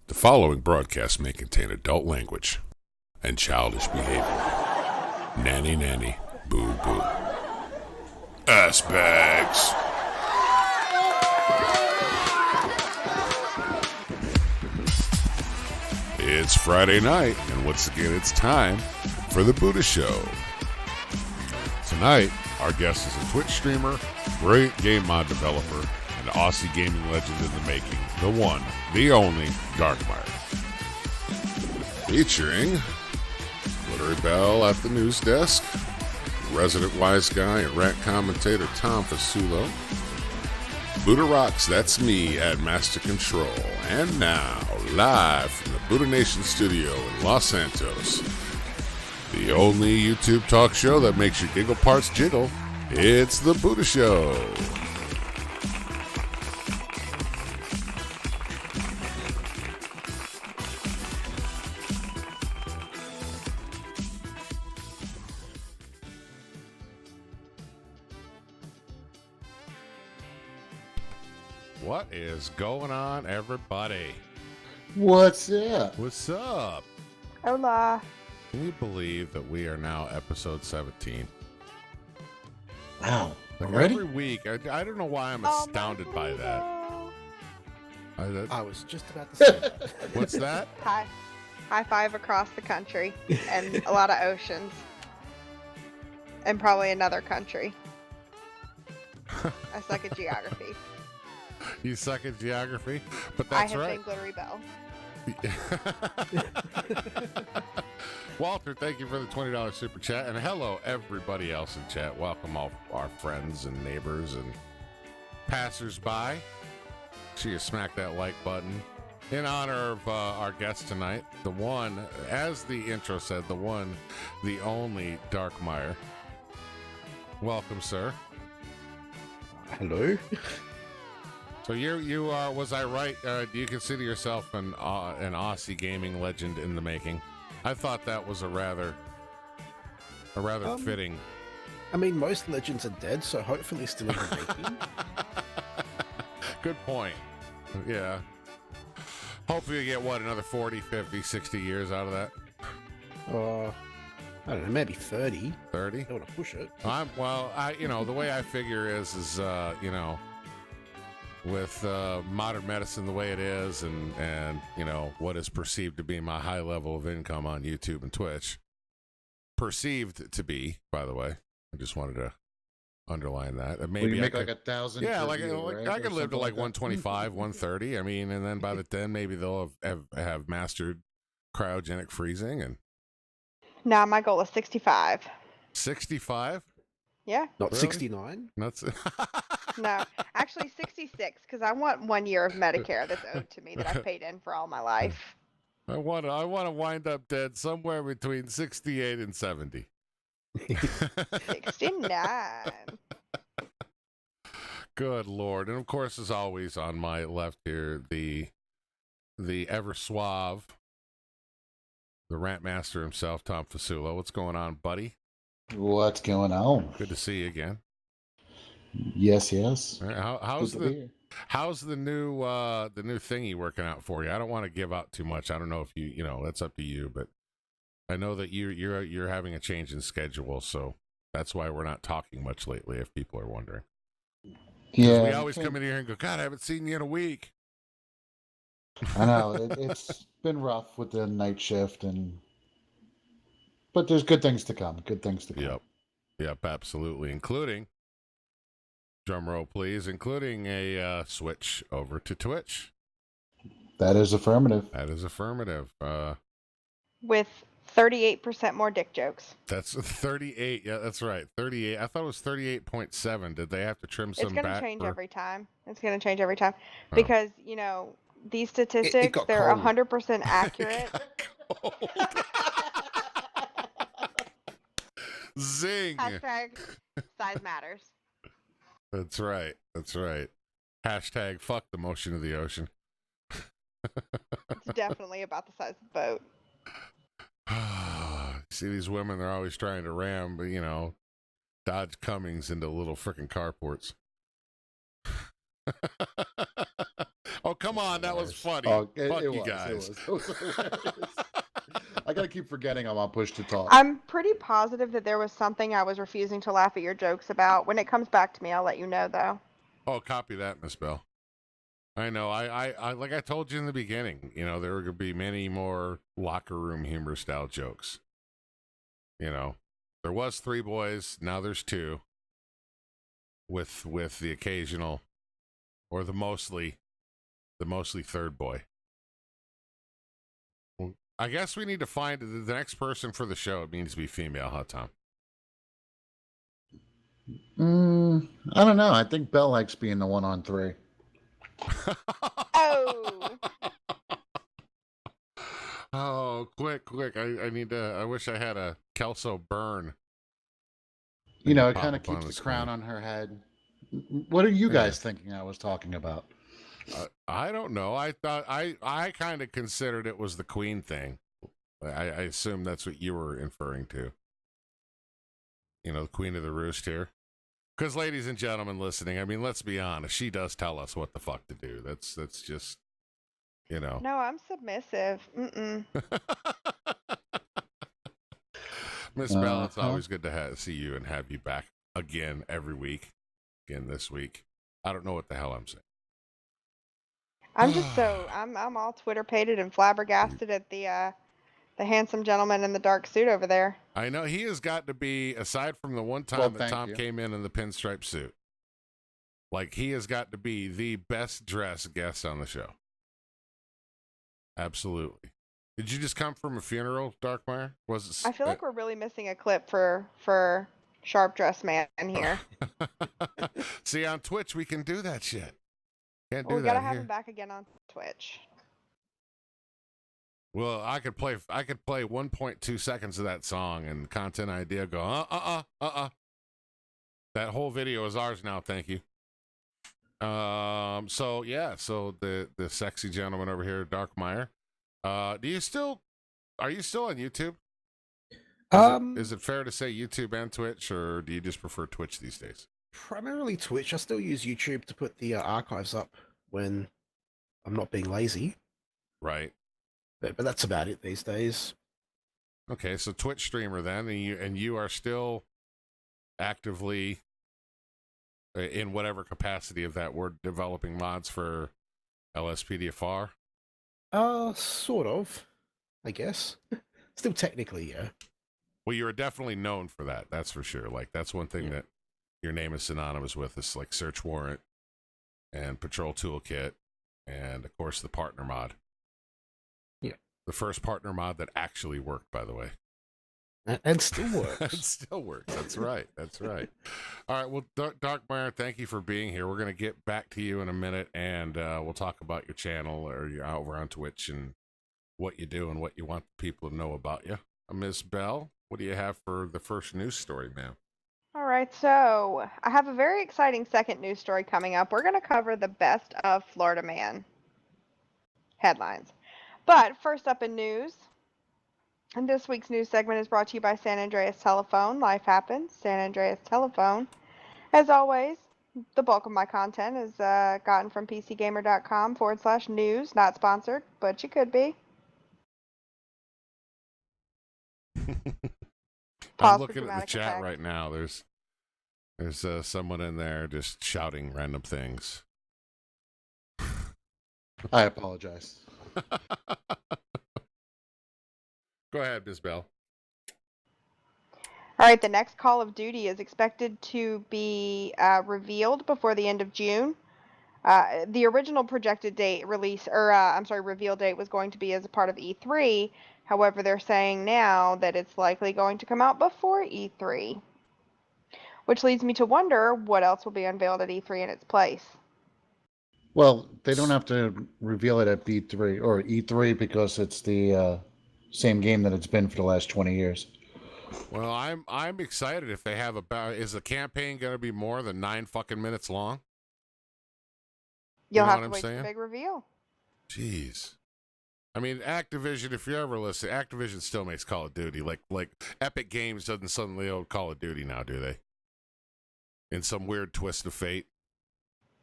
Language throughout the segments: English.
The following broadcast may contain adult language and childish behavior. Nanny, nanny, boo, boo. Ass bags. It's Friday night, and once again, it's time for the Budda Show. Tonight, our guest is a Twitch streamer, great game mod developer, and Aussie gaming legend in the making, the one, the only, Darkmyre. Featuring Glittery Bell at the news desk, resident wise guy and rat commentator Tom Fasulo, Buddarocks, that's me, at Master Control, and now, live from the Budda Nation studio in Los Santos, the only YouTube talk show that makes your giggle parts jiggle, it's the Budda Show. What is going on, everybody? What's up? What's up? Hola. Can you believe that we are now episode 17? Wow. Like Already? every week, I don't know why I'm astounded by that. I was just about to say that. What's that? High five across the country and a lot of oceans. And probably another country. I suck at geography. You suck at geography? But that's I have right. been Glittery Bell. Walter, thank you for the $20 super chat. And hello, everybody else in chat. Welcome all our friends and neighbors and passers-by. Sure you smack that like button. In honor of our guest tonight, the one, as the intro said, the one, the only Darkmyre. Welcome, sir. Hello? So you are, was I right? Do you consider yourself an Aussie gaming legend in the making? I thought that was a rather fitting. I mean, most legends are dead, so hopefully still in the making. Good point. Yeah. Hopefully you get, what, another 40, 50, 60 years out of that? I don't know, maybe 30. 30? I don't want to push it. The way I figure is with modern medicine the way it is and what is perceived to be my high level of income on YouTube and Twitch, perceived to be, by the way, I just wanted to underline that. Maybe you make like 1,000. Yeah, right? I could live to like that. 125, 130. I mean, and then by the then maybe they'll have mastered cryogenic freezing and. Now my goal is 65. 65? Yeah. Not Really? 69? That's No, actually 66, because I want 1 year of Medicare that's owed to me that I've paid in for all my life. I want to wind up dead somewhere between 68 and 70. 69. Good Lord. And of course, as always, on my left here, the ever suave, the rant master himself, Tom Fasulo. What's going on, buddy? What's going on? Good to see you again. Yes. All right, how's the new thingy working out for you? I don't want to give out too much. I don't know if that's up to you, but I know that you're having a change in schedule, so that's why we're not talking much lately, if people are wondering. Yeah. We always come in here and go, God, I haven't seen you in a week. I know. It's been rough with the night shift, but there's good things to come. Good things to come. Yep, absolutely. Including, drum roll please, including a switch over to Twitch. That is affirmative. With 38% more dick jokes. That's 38. Yeah, that's right. 38. I thought it was 38.7. Did they have to trim some back? It's going to change every time. Because, these statistics, got they're cold. 100% accurate. Zing. Hashtag size matters. That's right. Hashtag fuck the motion of the ocean. It's definitely about the size of the boat. See these women, they're always trying to ram, Dodge Cummings into little frickin' carports. Oh, come on. That was funny. Oh, Fuck it you was, guys. It was hilarious. I gotta keep forgetting I'm on push to talk. I'm pretty positive that there was something I was refusing to laugh at your jokes about. When it comes back to me, I'll let you know, though. Oh, copy that, Miss Bell. I know. I like I told you in the beginning, you know, there are going to be many more locker room humor style jokes. You know, there was 3 boys. Now there's 2 with the occasional or the mostly 3rd boy. Well, I guess we need to find the next person for the show. It needs to be female, huh, Tom? I don't know. I think Bell likes being the 1 on 3. Oh. Oh, quick. I need to, I wish I had a Kelso burn. You know, it kind of keeps the crown on her head. What are you guys thinking I was talking about? I don't know. I thought I kind of considered it was the queen thing. I assume that's what you were inferring to. You know, the queen of the roost here. Because, ladies and gentlemen listening, I mean, let's be honest. She does tell us what the fuck to do. That's just, you know. No, I'm submissive. Miss Bell, it's always good to see you and have you back again every week. Again this week. I don't know what the hell I'm saying. I'm just I'm all Twitter pated and flabbergasted at the handsome gentleman in the dark suit over there. I know he has got to be, aside from the one time that Tom you. came in the pinstripe suit, like he has got to be the best dressed guest on the show. Absolutely. Did you just come from a funeral, Darkmyre? Was it? I feel like we're really missing a clip for Sharp Dress Man here. See, on Twitch we can do that shit. Can't do We that gotta have here. him back again on Twitch. Well, I could play 1.2 seconds of that song and content idea go That whole video is ours now, thank you. So the sexy gentleman over here, Darkmyre. Are you still on YouTube? Is it fair to say YouTube and Twitch, or do you just prefer Twitch these days? Primarily Twitch. I still use YouTube to put the archives up when I'm not being lazy. Right. But that's about it these days. Okay, so Twitch streamer then, and you are still actively in whatever capacity of that word developing mods for LSPDFR? Sort of, I guess. Still technically, yeah. Well, you're definitely known for that. That's for sure. Like, that's one thing that your name is synonymous with, is like Search Warrant and Patrol Toolkit, and of course the partner mod. Yeah. The first partner mod that actually worked, by the way. And still works. It still works. That's right. That's right. All right. Well, Darkmyre, thank you for being here. We're going to get back to you in a minute, and we'll talk about your channel, or you're over on Twitch, and what you do and what you want people to know about you. Ms. Bell, what do you have for the first news story, ma'am? All right, so I have a very exciting second news story coming up. We're going to cover the best of Florida Man headlines. But first up in news, and this week's news segment is brought to you by San Andreas Telephone. Life happens. San Andreas Telephone. As always, the bulk of my content is gotten from pcgamer.com/news. Not sponsored, but you could be. I'm looking at the chat right now. There's someone in there just shouting random things. I apologize. Go ahead, Ms. Bell. All right, the next Call of Duty is expected to be revealed before the end of June. The original projected date reveal date was going to be as a part of E3. However, they're saying now that it's likely going to come out before E3. Which leads me to wonder what else will be unveiled at E3 in its place. Well, they don't have to reveal it at B3 or E3 because it's the same game that it's been for the last 20 years. Well, I'm excited if they have is the campaign going to be more than 9 fucking minutes long? You'll have to wait for the big reveal. Jeez. I mean, Activision, if you're ever listening, Activision still makes Call of Duty. Like Epic Games doesn't suddenly own Call of Duty now, do they? In some weird twist of fate.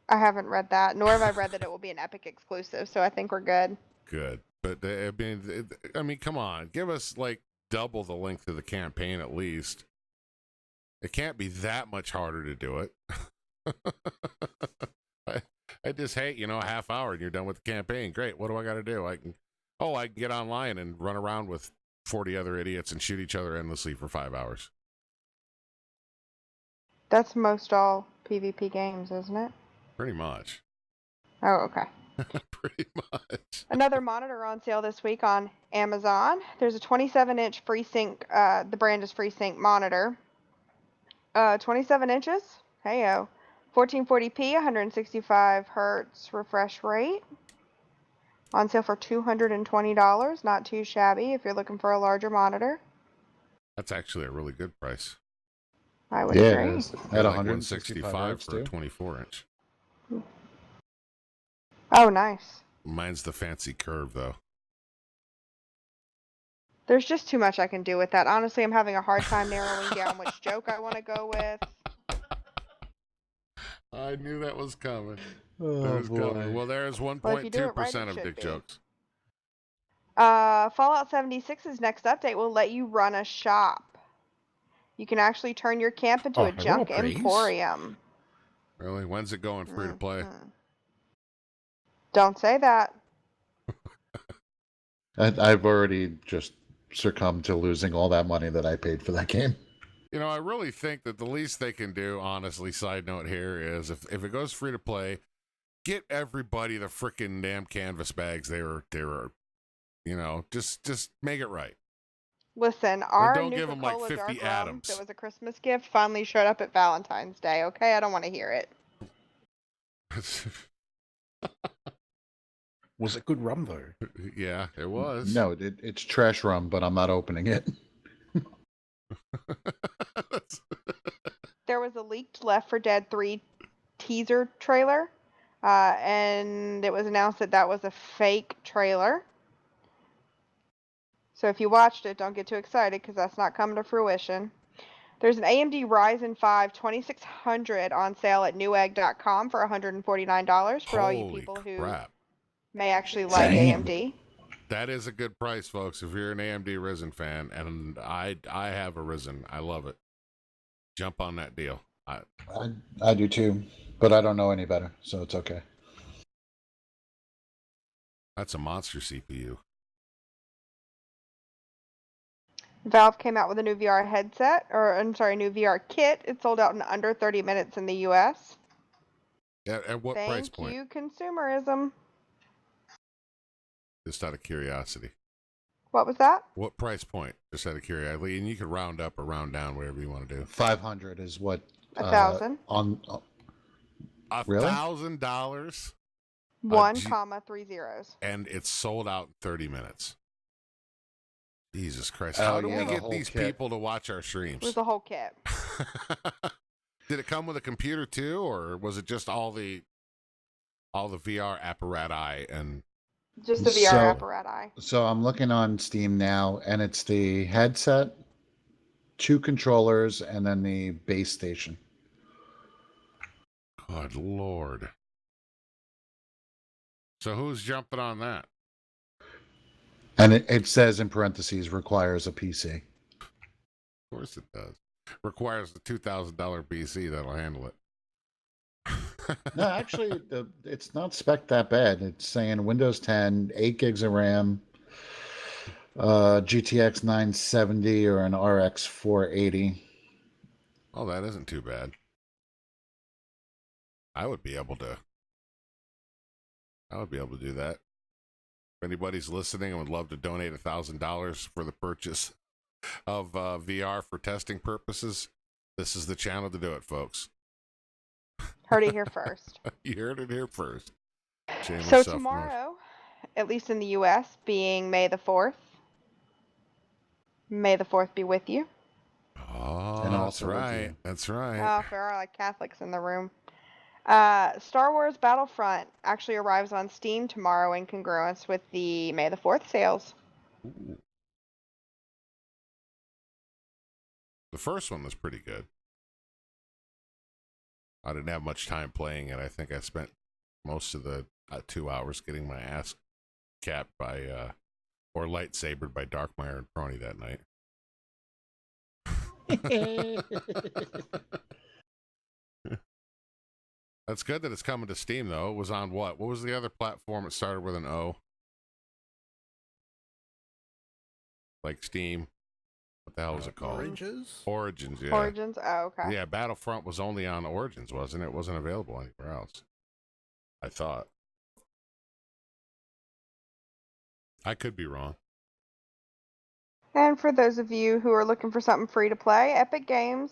I haven't read that, nor have I read that it will be an Epic exclusive, so I think we're good. Good. But I mean, come on, give us like double the length of the campaign at least. It can't be that much harder to do it. I just hate, a half hour and you're done with the campaign. Great. What do I got to do? I can get online and run around with 40 other idiots and shoot each other endlessly for 5 hours. That's most all PvP games, isn't it? Pretty much. Oh, okay. Pretty much. Another monitor on sale this week on Amazon. There's a 27-inch FreeSync, the brand is FreeSync monitor. 27 inches. Heyo. 1440p, 165 hertz refresh rate. On sale for $220. Not too shabby if you're looking for a larger monitor. That's actually a really good price. I would agree. At 165 for a 24-inch. Oh, nice. Mine's the fancy curve, though. There's just too much I can do with that. Honestly, I'm having a hard time narrowing down which joke I want to go with. I knew that was coming. Oh, boy. Well, there's 1.2% of dick jokes. Fallout 76's next update will let you run a shop. You can actually turn your camp into a junk emporium. Really? When's it going free to play? Don't say that. I've already just succumbed to losing all that money that I paid for that game. I really think that the least they can do, honestly, side note here, is if it goes free to play, get everybody the freaking damn canvas bags they were just make it right. Listen, our don't give them like Nuka-Cola 50 Dark Rum atoms. that was a Christmas gift finally showed up at Valentine's Day, okay? I don't want to hear it. Was it good rum, though? Yeah, it was. No, it's trash rum, but I'm not opening it. There was a leaked Left 4 Dead 3 teaser trailer, and it was announced that was a fake trailer. So if you watched it, don't get too excited because that's not coming to fruition. There's an AMD Ryzen 5 2600 on sale at newegg.com for $149 for all you people who may actually like AMD. That is a good price, folks, if you're an AMD Ryzen fan, and I have a Ryzen. I love it. Jump on that deal. I do too, but I don't know any better, so it's okay. That's a monster CPU. Valve came out with a new VR headset, new VR kit. It sold out in under 30 minutes in the US. At what price point? Thank you, consumerism. Just out of curiosity. What was that? What price point? Just out of curiosity. And you can round up or round down, whatever you want to do. 500 is what... 1,000. Really? $1,000? 1,3 zeros. And it's sold out in 30 minutes. Jesus Christ. How do we get these people to watch our streams? It was the whole kit. Did it come with a computer too, or was it just all the VR apparatus and... Just the VR apparatus. So I'm looking on Steam now, and it's the headset, 2 controllers, and then the base station. Good Lord. So who's jumping on that? And it says in parentheses, requires a PC. Of course it does. Requires a $2,000 PC that'll handle it. No, actually, it's not spec that bad. It's saying Windows 10, 8 gigs of RAM, GTX 970 or an RX 480. Oh, that isn't too bad. I would be able to do that. If anybody's listening and would love to donate $1,000 for the purchase of VR for testing purposes, this is the channel to do it, folks. Heard it here first. You heard it here first. So tomorrow, at least in the U.S., being May the 4th, May the 4th be with you. Oh, that's right. That's right. Oh, if there are like Catholics in the room. Star Wars Battlefront actually arrives on Steam tomorrow in congruence with the May the 4th sales. Ooh. The first one was pretty good. I didn't have much time playing it. I think I spent most of the 2 hours getting my ass capped by, or lightsabered by Darkmyre and Prony that night. That's good that it's coming to Steam, though. It was on what? What was the other platform? It started with an O. Like Steam. What the hell was it called? Origins, yeah. Origins? Oh, okay. Yeah, Battlefront was only on Origins, wasn't it? It wasn't available anywhere else. I thought. I could be wrong. And for those of you who are looking for something free to play, Epic Games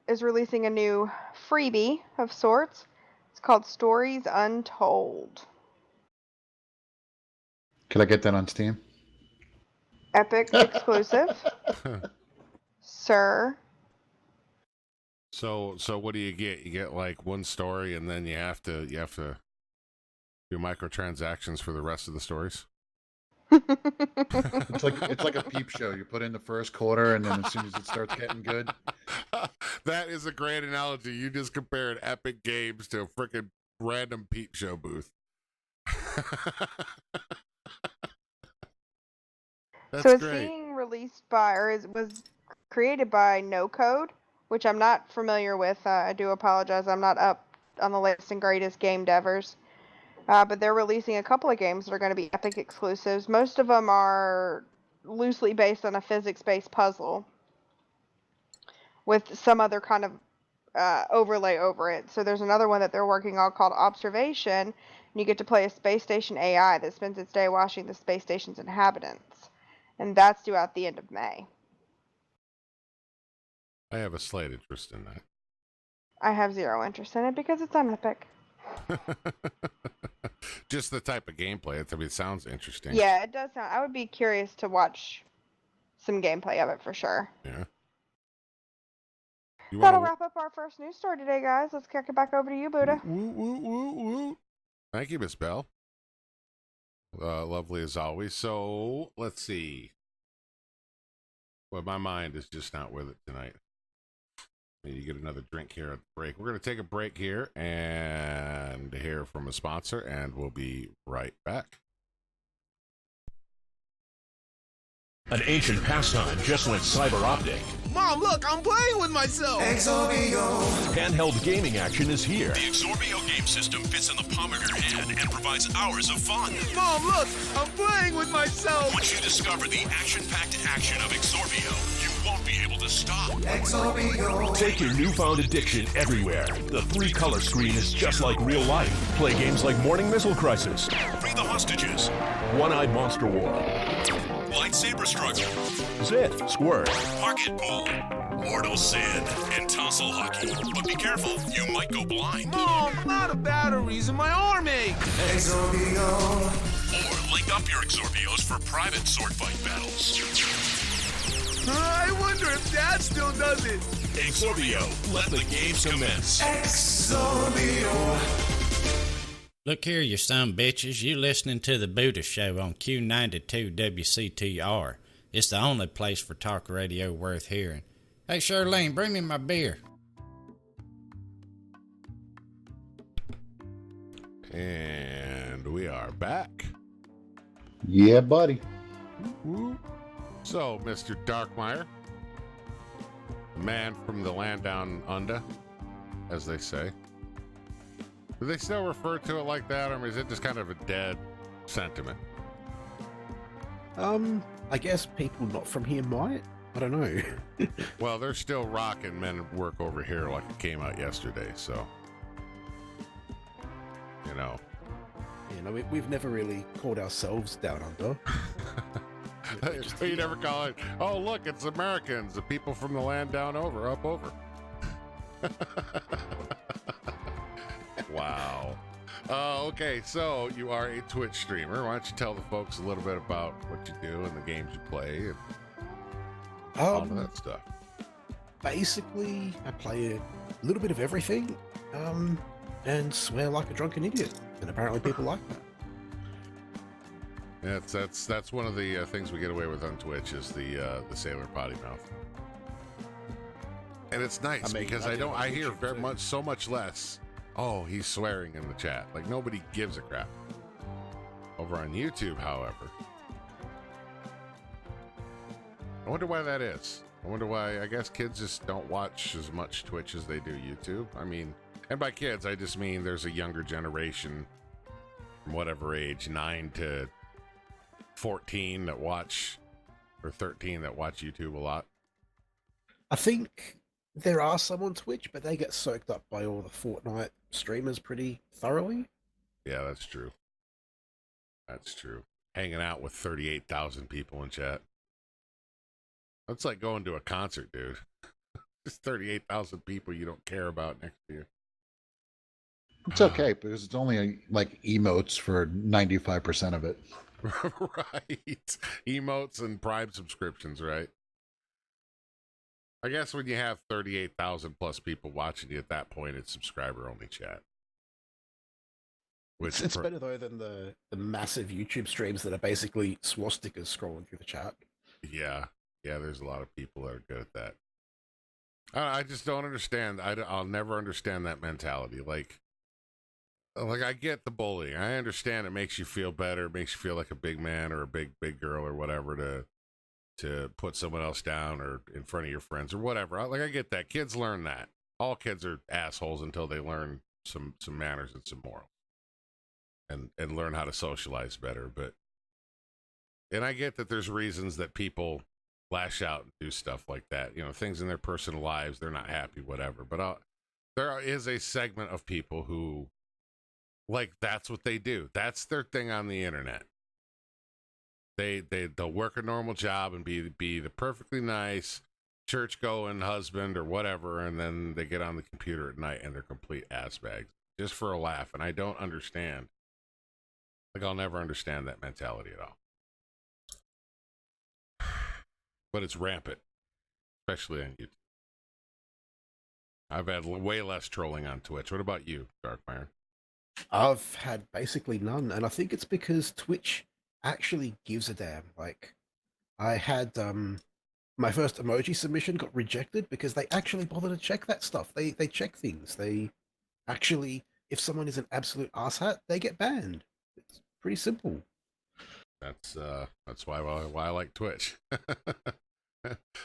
is releasing a new freebie of sorts. It's called Stories Untold. Could I get that on Steam? Epic exclusive. Sir. So what do you get? You get like one story, and then you have to do microtransactions for the rest of the stories. It's like a peep show. You put in the first quarter, and then as soon as it starts getting good. That is a great analogy. You just compared Epic Games to a freaking random peep show booth. That's so it's great. being released by, or was created by No Code, which I'm not familiar with. I do apologize. I'm not up on the latest and greatest game devers. But they're releasing a couple of games that are going to be Epic exclusives. Most of them are loosely based on a physics-based puzzle with some other kind of overlay over it. So there's another one that they're working on called Observation, and you get to play a space station AI that spends its day watching the space station's inhabitants. And that's due out the end of May. I have a slight interest in that. I have zero interest in it because it's on Epic. Just the type of gameplay. I mean, it sounds interesting. Yeah, it does sound. I would be curious to watch some gameplay of it for sure. Yeah. That'll wrap up our first news story today, guys. Let's kick it back over to you, Budda. Woo, woo, woo, woo. Thank you, Miss Bell. Lovely as always. So let's see. Well, my mind is just not with it tonight. Maybe you get another drink here at the break. We're going to take a break here and hear from a sponsor, and we'll be right back. An ancient pastime just went cyber optic. Mom, look, I'm playing with myself. Exorbio. Handheld gaming action is here. The Exorbio game system fits in the palm of your hand and provides hours of fun. Mom, look, I'm playing with myself. Once you discover the action-packed action of Exorbio, you won't be able to stop. Exorbio. Take your newfound addiction everywhere. The 3-color screen is just like real life. Play games like Morning Missile Crisis, Free the hostages, One-Eyed Monster War, Lightsaber struggle, Zit, Squirt, Pocket pool, Mortal sin, and tonsil hockey. But be careful, you might go blind. Mom, I'm out of batteries and my arm aches. Exorbio. Or link up your Exorbios for private sword fight battles. I wonder if Dad still does it. Exorbio, let the games commence. Exorbio. Look here, you son bitches. You listening to the Budda Show on Q92 WCTR. It's the only place for talk radio worth hearing. Hey, Charlene, bring me my beer. And we are back. Yeah, buddy. So, Mr. Darkmyre, the man from the land down under, as they say. Do they still refer to it like that, or is it just kind of a dead sentiment? I guess people not from here might. I don't know. Well, they're still rocking Men at Work over here like it came out yesterday, so. You know. You know, we've never really called ourselves down under. You never call it, oh, look, it's Americans, the people from the land down over, up over. Wow. Okay, so you are a Twitch streamer. Why don't you tell the folks a little bit about what you do and the games you play and all of that stuff? Basically, I play a little bit of everything, and swear like a drunken idiot. And apparently people like that. Yeah, that's one of the things we get away with on Twitch is the sailor potty mouth. And it's nice because I hear so much less. Oh, he's swearing in the chat. Like nobody gives a crap. Over on YouTube, however, I wonder why that is. I wonder why. I guess kids just don't watch as much Twitch as they do YouTube. I mean, and by kids, I just mean there's a younger generation from whatever age, 9 to 14 that watch, or 13 that watch YouTube a lot. I think there are some on Twitch, but they get soaked up by all the Fortnite streamers pretty thoroughly. Yeah, that's true. That's true. Hanging out with 38,000 people in chat. That's like going to a concert, dude. Just 38,000 people you don't care about next to you. It's okay because it's only like emotes for 95% of it. Right. Emotes and Prime subscriptions, right? I guess when you have 38,000 plus people watching you at that point, it's subscriber only chat. Which it's better though than the massive YouTube streams that are basically swastikas scrolling through the chat. Yeah. Yeah, there's a lot of people that are good at that. I just don't understand. I'll never understand that mentality. Like I get the bullying. I understand it makes you feel better. It makes you feel like a big man or a big girl or whatever to put someone else down or in front of your friends or whatever. I get that. Kids learn that. All kids are assholes until they learn some manners and some morals and learn how to socialize better. And I get that there's reasons that people lash out and do stuff like that, things in their personal lives, they're not happy, whatever. But there is a segment of people who, like, that's what they do. That's their thing on the internet. They'll work a normal job and be the perfectly nice church-going husband or whatever, and then they get on the computer at night and they're complete ass bags just for a laugh. And I don't understand. Like, I'll never understand that mentality at all. But it's rampant, especially on YouTube. I've had way less trolling on Twitch. What about you, Darkmyre? I've had basically none, and I think it's because Twitch actually gives a damn. Like, I had my first emoji submission got rejected because they actually bother to check that stuff. They check things. They actually, if someone is an absolute asshat, they get banned. It's pretty simple. That's why I like Twitch.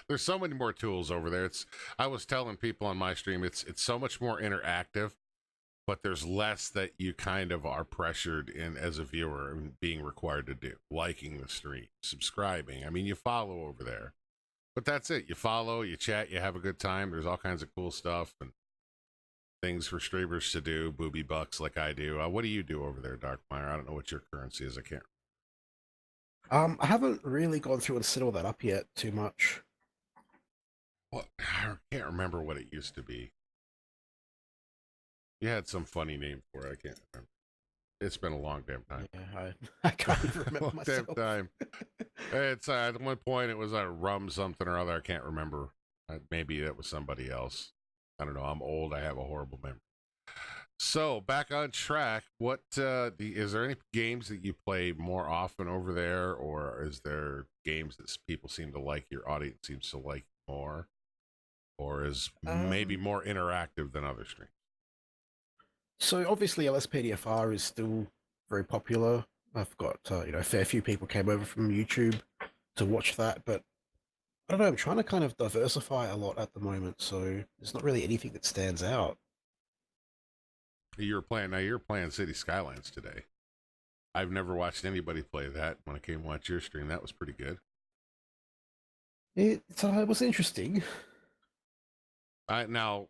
There's so many more tools over there. I was telling people on my stream, it's so much more interactive, but there's less that you kind of are pressured in as a viewer and being required to do. Liking the stream, subscribing. I mean, you follow over there, but that's it. You follow, you chat, you have a good time. There's all kinds of cool stuff and things for streamers to do, booby bucks like I do. What do you do over there, Darkmyre? I don't know what your currency is. I can't. I haven't really gone through and set all that up yet too much. Well, I can't remember what it used to be. You had some funny name for it. I can't remember. It's been a long damn time. Yeah, I can't even remember myself. Damn time. It's at one point it was a rum something or other. I can't remember. Maybe that was somebody else. I don't know. I'm old. I have a horrible memory. So back on track. What is there any games that you play more often over there, or is there games that people seem to like, your audience seems to like more, or is maybe more interactive than other streams? So obviously LSPDFR is still very popular. I've got a fair few people came over from YouTube to watch that, but I don't know. I'm trying to kind of diversify a lot at the moment, so there's not really anything that stands out. You're playing City Skylines today. I've never watched anybody play that. When I came to watch your stream, that was pretty good. It was interesting. Now,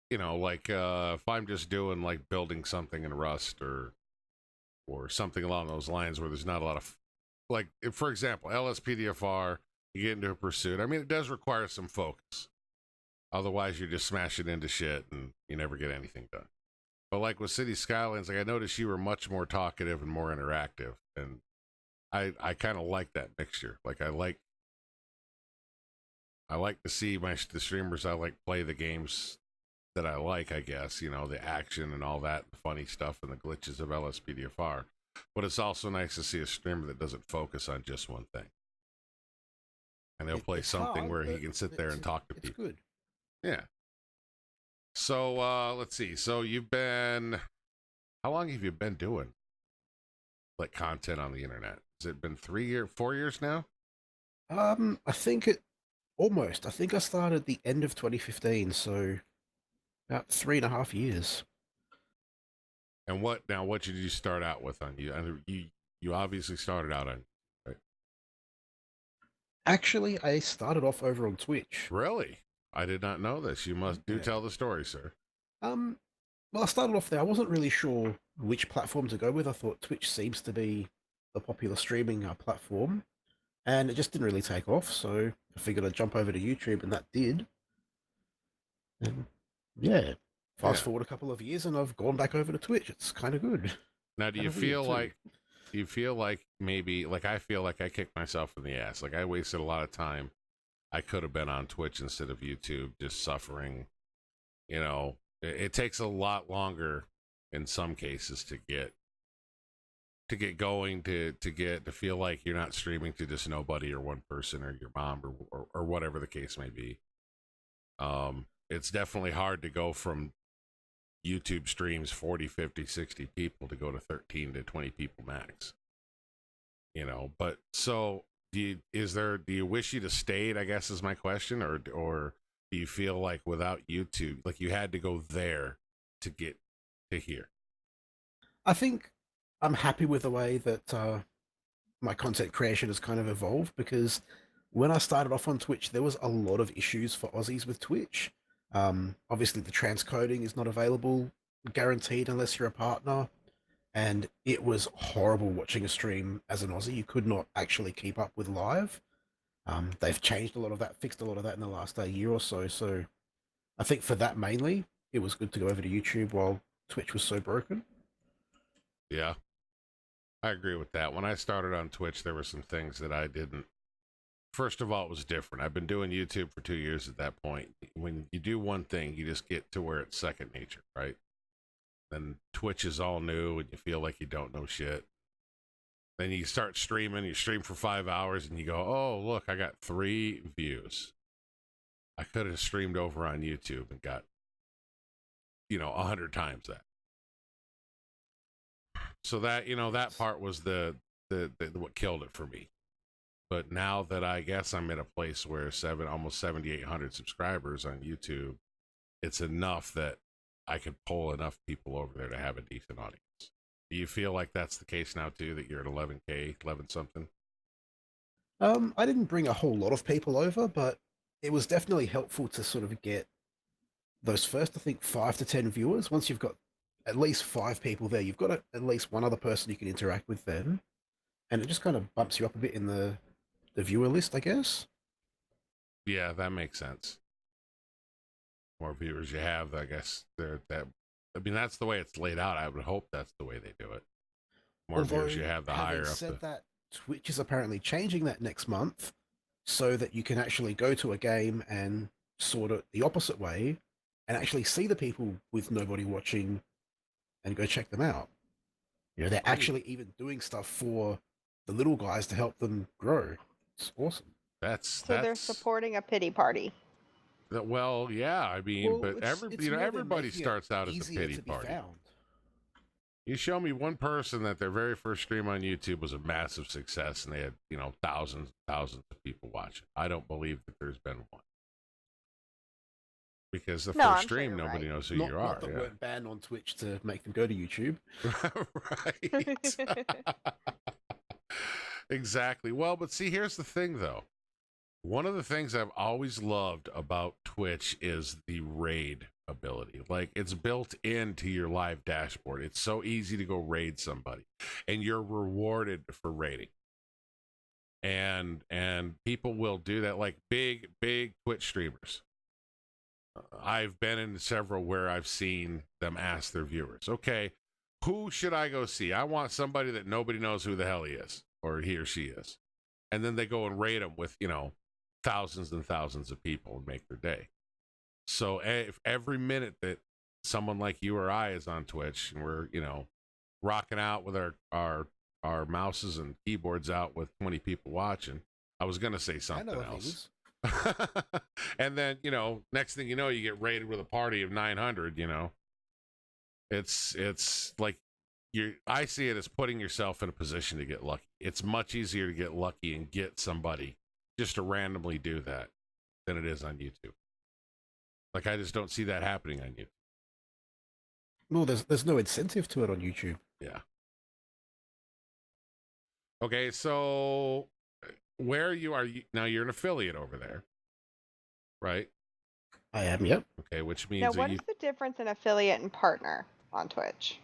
if I'm just doing like building something in Rust or something along those lines where there's not a lot of, like, for example, LSPDFR, you get into a pursuit. I mean, it does require some focus. Otherwise, you're just smashing into shit and you never get anything done. But like with City Skylines, like I noticed you were much more talkative and more interactive, and I kind of like that mixture. Like I like to see the streamers I like play the games that I like. I guess the action and all that, the funny stuff and the glitches of LSPDFR. But it's also nice to see a streamer that doesn't focus on just one thing, and they'll play something where he can sit there and talk to people. It's good. Yeah. So let's see. So how long have you been doing like content on the internet? Has it been 4 years now? I think almost. I think I started the end of 2015, so about 3.5 years. And what did you start out with on you? You obviously started out on, right? Actually, I started off over on Twitch. Really? I did not know this. You must do tell the story, sir. Well, I started off there. I wasn't really sure which platform to go with. I thought Twitch seems to be the popular streaming platform, and it just didn't really take off. So I figured I'd jump over to YouTube, and that did. And yeah, fast forward a couple of years, and I've gone back over to Twitch. It's kind of good. Now, do you feel like maybe, like I feel like I kicked myself in the ass? Like I wasted a lot of time. I could have been on Twitch instead of YouTube, just suffering. You know, it takes a lot longer in some cases to get going, to feel like you're not streaming to just nobody or one person or your mom or whatever the case may be. It's definitely hard to go from YouTube streams 40, 50, 60 people to go to 13 to 20 people max. You know, but so do you wish you'd have stayed, I guess is my question, or do you feel like without YouTube, like you had to go there to get to here? I think I'm happy with the way that my content creation has kind of evolved, because when I started off on Twitch, there was a lot of issues for Aussies with Twitch. Obviously, the transcoding is not available, guaranteed, unless you're a partner. And it was horrible watching a stream as an Aussie. You could not actually keep up with live. They've changed a lot of that, fixed a lot of that in the last year or so. So I think for that mainly, it was good to go over to YouTube while Twitch was so broken. Yeah, I agree with that. When I started on Twitch, there were some things that I didn't. First of all, it was different. I've been doing YouTube for 2 years at that point. When you do one thing, you just get to where it's second nature, right? Then Twitch is all new and you feel like you don't know shit. Then you start streaming, you stream for 5 hours and you go, oh, look, I got 3 views. I could have streamed over on YouTube and got, 100 times that. So that, that part was the what killed it for me. But now that I guess I'm at a place where almost 7,800 subscribers on YouTube, it's enough that I could pull enough people over there to have a decent audience. Do you feel like that's the case now too, that you're at 11K, 11 something? I didn't bring a whole lot of people over, but it was definitely helpful to sort of get those first, I think, 5 to 10 viewers. Once you've got at least 5 people there, you've got at least one other person you can interact with then. And it just kind of bumps you up a bit in the viewer list, I guess. Yeah, that makes sense. More viewers you have, I guess that's the way it's laid out. I would hope that's the way they do it. More viewers you have, the higher up. Said that, Twitch is apparently changing that next month so that you can actually go to a game and sort it the opposite way and actually see the people with nobody watching and go check them out. They're actually even doing stuff for the little guys to help them grow. It's awesome. They're supporting a pity party. Well, yeah, I mean, but everybody starts out as a pity party. You show me one person that their very first stream on YouTube was a massive success and they had, thousands and thousands of people watching. I don't believe that there's been one. Because the first stream, nobody knows who you are. Not that weren't banned on Twitch to make them go to YouTube. Right. Exactly. Well, but see, here's the thing, though. One of the things I've always loved about Twitch is the raid ability. Like, it's built into your live dashboard. It's so easy to go raid somebody, and you're rewarded for raiding. And people will do that, like big Twitch streamers. I've been in several where I've seen them ask their viewers, okay, who should I go see? I want somebody that nobody knows who the hell he is or he or she is. And then they go and raid them with, thousands and thousands of people and make their day. So if every minute that someone like you or I is on Twitch and we're, rocking out with our mouses and keyboards out with 20 people watching, I was going to say something else. And then, next thing you know, you get raided with a party of 900, It's like I see it as putting yourself in a position to get lucky. It's much easier to get lucky and get somebody just to randomly do that than it is on YouTube. Like, I just don't see that happening on YouTube. No, there's no incentive to it on YouTube. Yeah. Okay, so where are you now? You're an affiliate over there, right? I am, yep. Okay, which means Now, what is the difference in affiliate and partner on Twitch?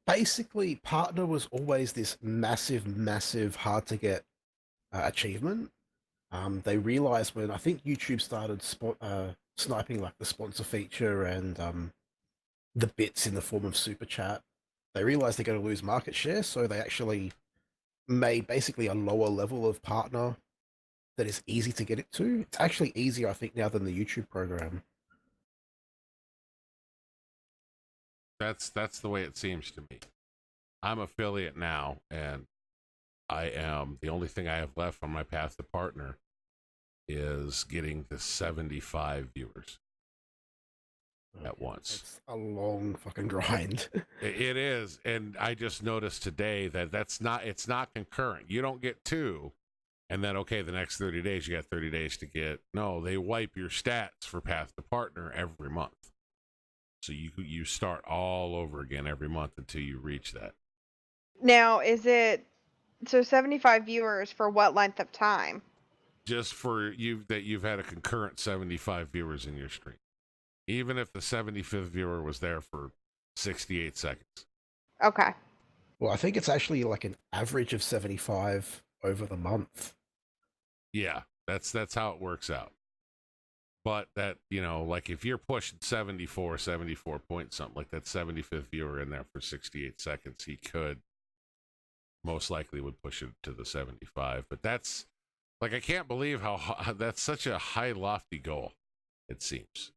Basically, partner was always this massive, hard to get achievement. They realized when I think YouTube started sniping like the sponsor feature and the bits in the form of super chat, they realized they're going to lose market share, so they actually made basically a lower level of partner that is easy to get it to. It's actually easier, I think, now than the YouTube program. that's the way it seems to me. I'm affiliate now, and the only thing I have left on my path to partner is getting the 75 viewers at once. It's a long fucking grind. It is, and I just noticed today that it's not concurrent. You don't get 2, and then the next 30 days you got 30 days to get. No, they wipe your stats for path to partner every month, so you start all over again every month until you reach that. Now, is it so 75 viewers for what length of time? Just for you've had a concurrent 75 viewers in your stream. Even if the 75th viewer was there for 68 seconds. Okay. Well, I think it's actually like an average of 75 over the month. Yeah, that's how it works out. But that, like if you're pushing 74 point something, like that 75th viewer in there for 68 seconds, he could most likely would push it to the 75. But that's, like, I can't believe how that's such a high, lofty goal, it seems.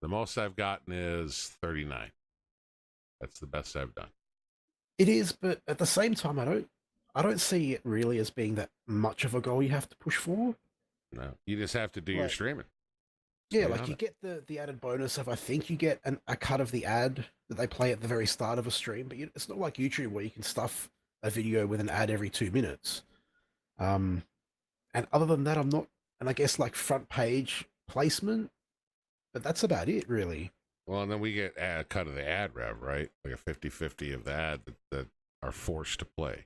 The most I've gotten is 39. That's the best I've done. It is, but at the same time, I don't see it really as being that much of a goal you have to push for. No, you just have to do your streaming. Yeah, like you get the added bonus of, I think you get a cut of the ad that they play at the very start of a stream, but it's not like YouTube where you can stuff a video with an ad every 2 minutes. And other than that, I'm not, and I guess like front page placement, but that's about it, really. Well, and then we get a cut of the ad rev, right? Like a 50-50 of the ad that are forced to play.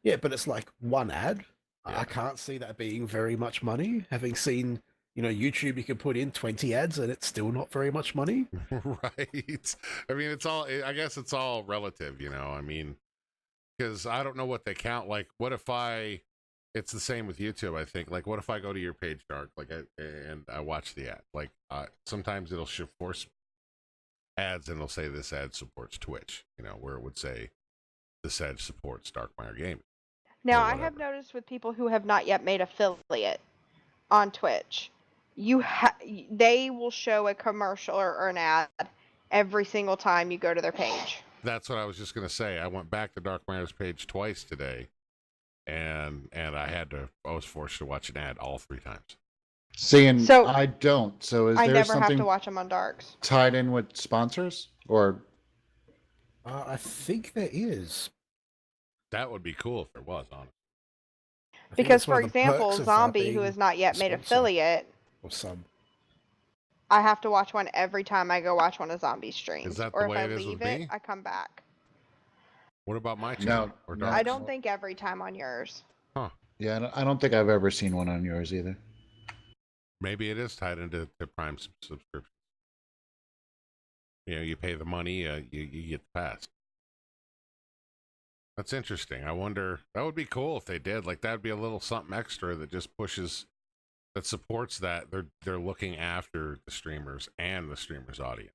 Yeah, but it's like one ad. Yeah. I can't see that being very much money. Having seen, YouTube, you can put in 20 ads and it's still not very much money. Right. I mean, I guess it's all relative, I mean, because I don't know what they count. Like, what if it's the same with YouTube, I think. Like, what if I go to your page, Dark, and I watch the ad? Like, sometimes it'll force ads and it'll say this ad supports Twitch, where it would say this ad supports Darkmyre Gaming. Now, I have noticed with people who have not yet made affiliate on Twitch, they will show a commercial or an ad every single time you go to their page. That's what I was just going to say. I went back to Darkmyre's page twice today, and I was forced to watch an ad all 3 times. So I don't. So is I there never have something to watch them on Darks tied in with sponsors, or? I think there is. That would be cool if there was, honestly. Because, for example, Zombie, who has not yet made affiliate, or sub, I have to watch one every time I go watch one of Zombie's streams. Is that or the way if I it is leave with it, me? I come back. What about my channel? No, I don't think every time on yours. Huh. Yeah, I don't think I've ever seen one on yours either. Maybe it is tied into the Prime subscription. You pay the money, you get the pass. That's interesting. I wonder, that would be cool if they did. Like, that'd be a little something extra that just that supports that. They're looking after the streamers and the streamers' audience.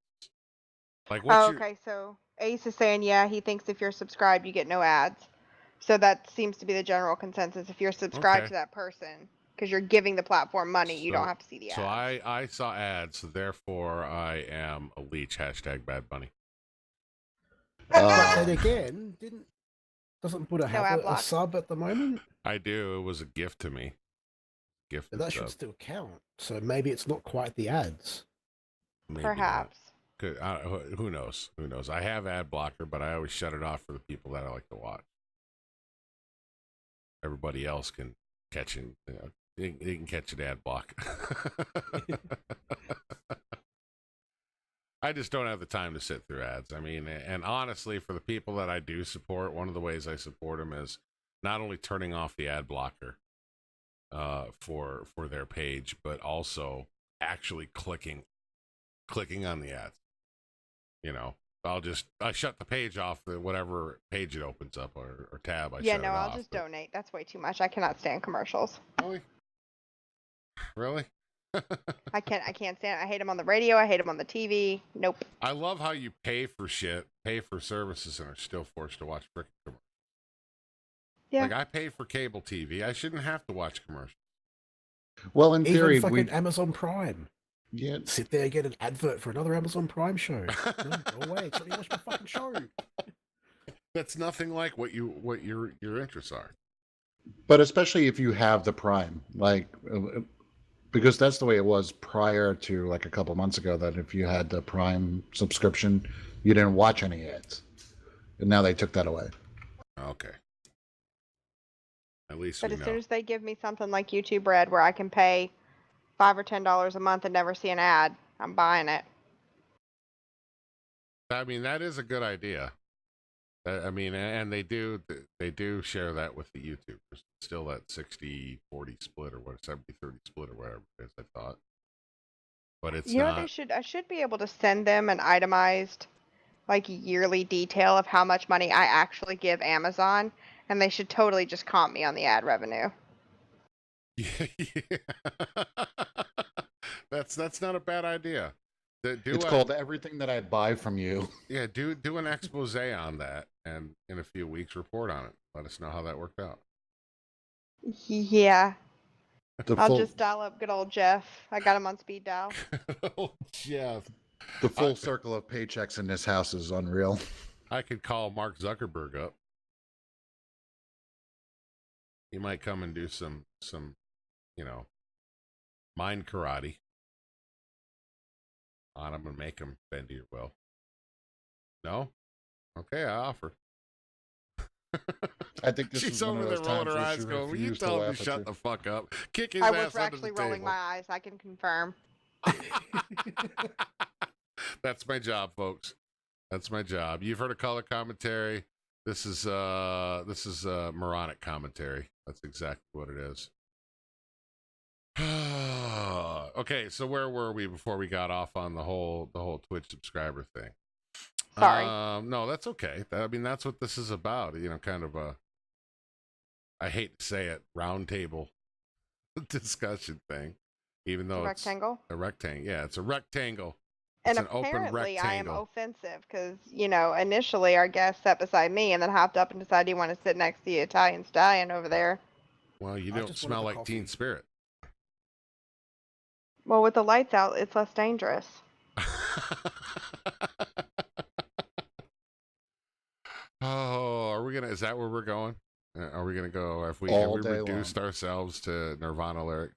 Like, Okay, so Ace is saying, yeah, he thinks if you're subscribed, you get no ads. So that seems to be the general consensus. If you're subscribed to that person, because you're giving the platform money, you don't have to see the ads. So I saw ads, so therefore I am a leech. #BadBunny. But then again, doesn't Budda have a sub at the moment? I do. It was a gift to me. Gift. But that should still count. So maybe it's not quite the ads. Maybe Perhaps. Not. Who knows? Who knows? I have ad blocker, but I always shut it off for the people that I like to watch. Everybody else can catch it. You know, they can catch an ad block. I just don't have the time to sit through ads. I mean, and honestly, for the people that I do support, one of the ways I support them is not only turning off the ad blocker for their page, but also actually clicking on the ads. You know, I shut the page off, whatever page it opens up or tab. I'll just donate. That's way too much. I cannot stand commercials. Really? I can't stand it. I hate them on the radio. I hate them on the TV. Nope. I love how you pay for services and are still forced to watch frickin' commercials. Yeah. Like I pay for cable TV. I shouldn't have to watch commercials. Well, in theory, even fucking Amazon Prime. Yeah. Sit there and get an advert for another Amazon Prime show. No, go away. Let me watch my fucking show. That's nothing like what your interests are. But especially if you have the Prime, like, because that's the way it was prior to like a couple months ago, that if you had the Prime subscription, you didn't watch any ads. And now they took that away. Okay. At least But we as know. soon as they give me something like YouTube Red where I can pay $5 or $10 a month and never see an ad, I'm buying it. I mean, that is a good idea. I mean, and they do share that with the YouTubers. Still that 60-40 split or what, 70-30 split or whatever it is, I thought. But it's not. I should be able to send them an itemized, like, yearly detail of how much money I actually give Amazon, and they should totally just comp me on the ad revenue. Yeah. That's not a bad idea. It's called Everything That I Buy From You. Yeah, do an expose on that, and in a few weeks report on it. Let us know how that worked out. Yeah. I'll just dial up good old Jeff. I got him on speed dial. Oh, Jeff. The full circle of paychecks in this house is unreal. I could call Mark Zuckerberg up. He might come and do some, mind karate on him and make him bend to your will. No? Okay, I offer. I think this She's is one over of there those rolling times her where eyes she going, will you refused to tell him laugh to at shut you. the fuck up? Kick his I ass was under actually the rolling table. my eyes. I can confirm. That's my job, folks. That's my job. You've heard of color commentary. This is moronic commentary. That's exactly what it is. Okay, so where were we before we got off on the whole Twitch subscriber thing? Sorry. No, that's okay. I mean, that's what this is about. Kind of a, I hate to say it, round table discussion thing. Even though it's rectangle. a rectangle. Yeah, it's a rectangle. And it's an open apparently I am rectangle. offensive because, initially our guest sat beside me and then hopped up and decided he wanted to sit next to the Italian stallion over there. Well, you I don't just smell wanted the like Teen coffee. Spirit. Well, with the lights out, it's less dangerous. Oh, is that where we're going? Are we gonna go? Have we All day reduced ourselves to Nirvana lyrics?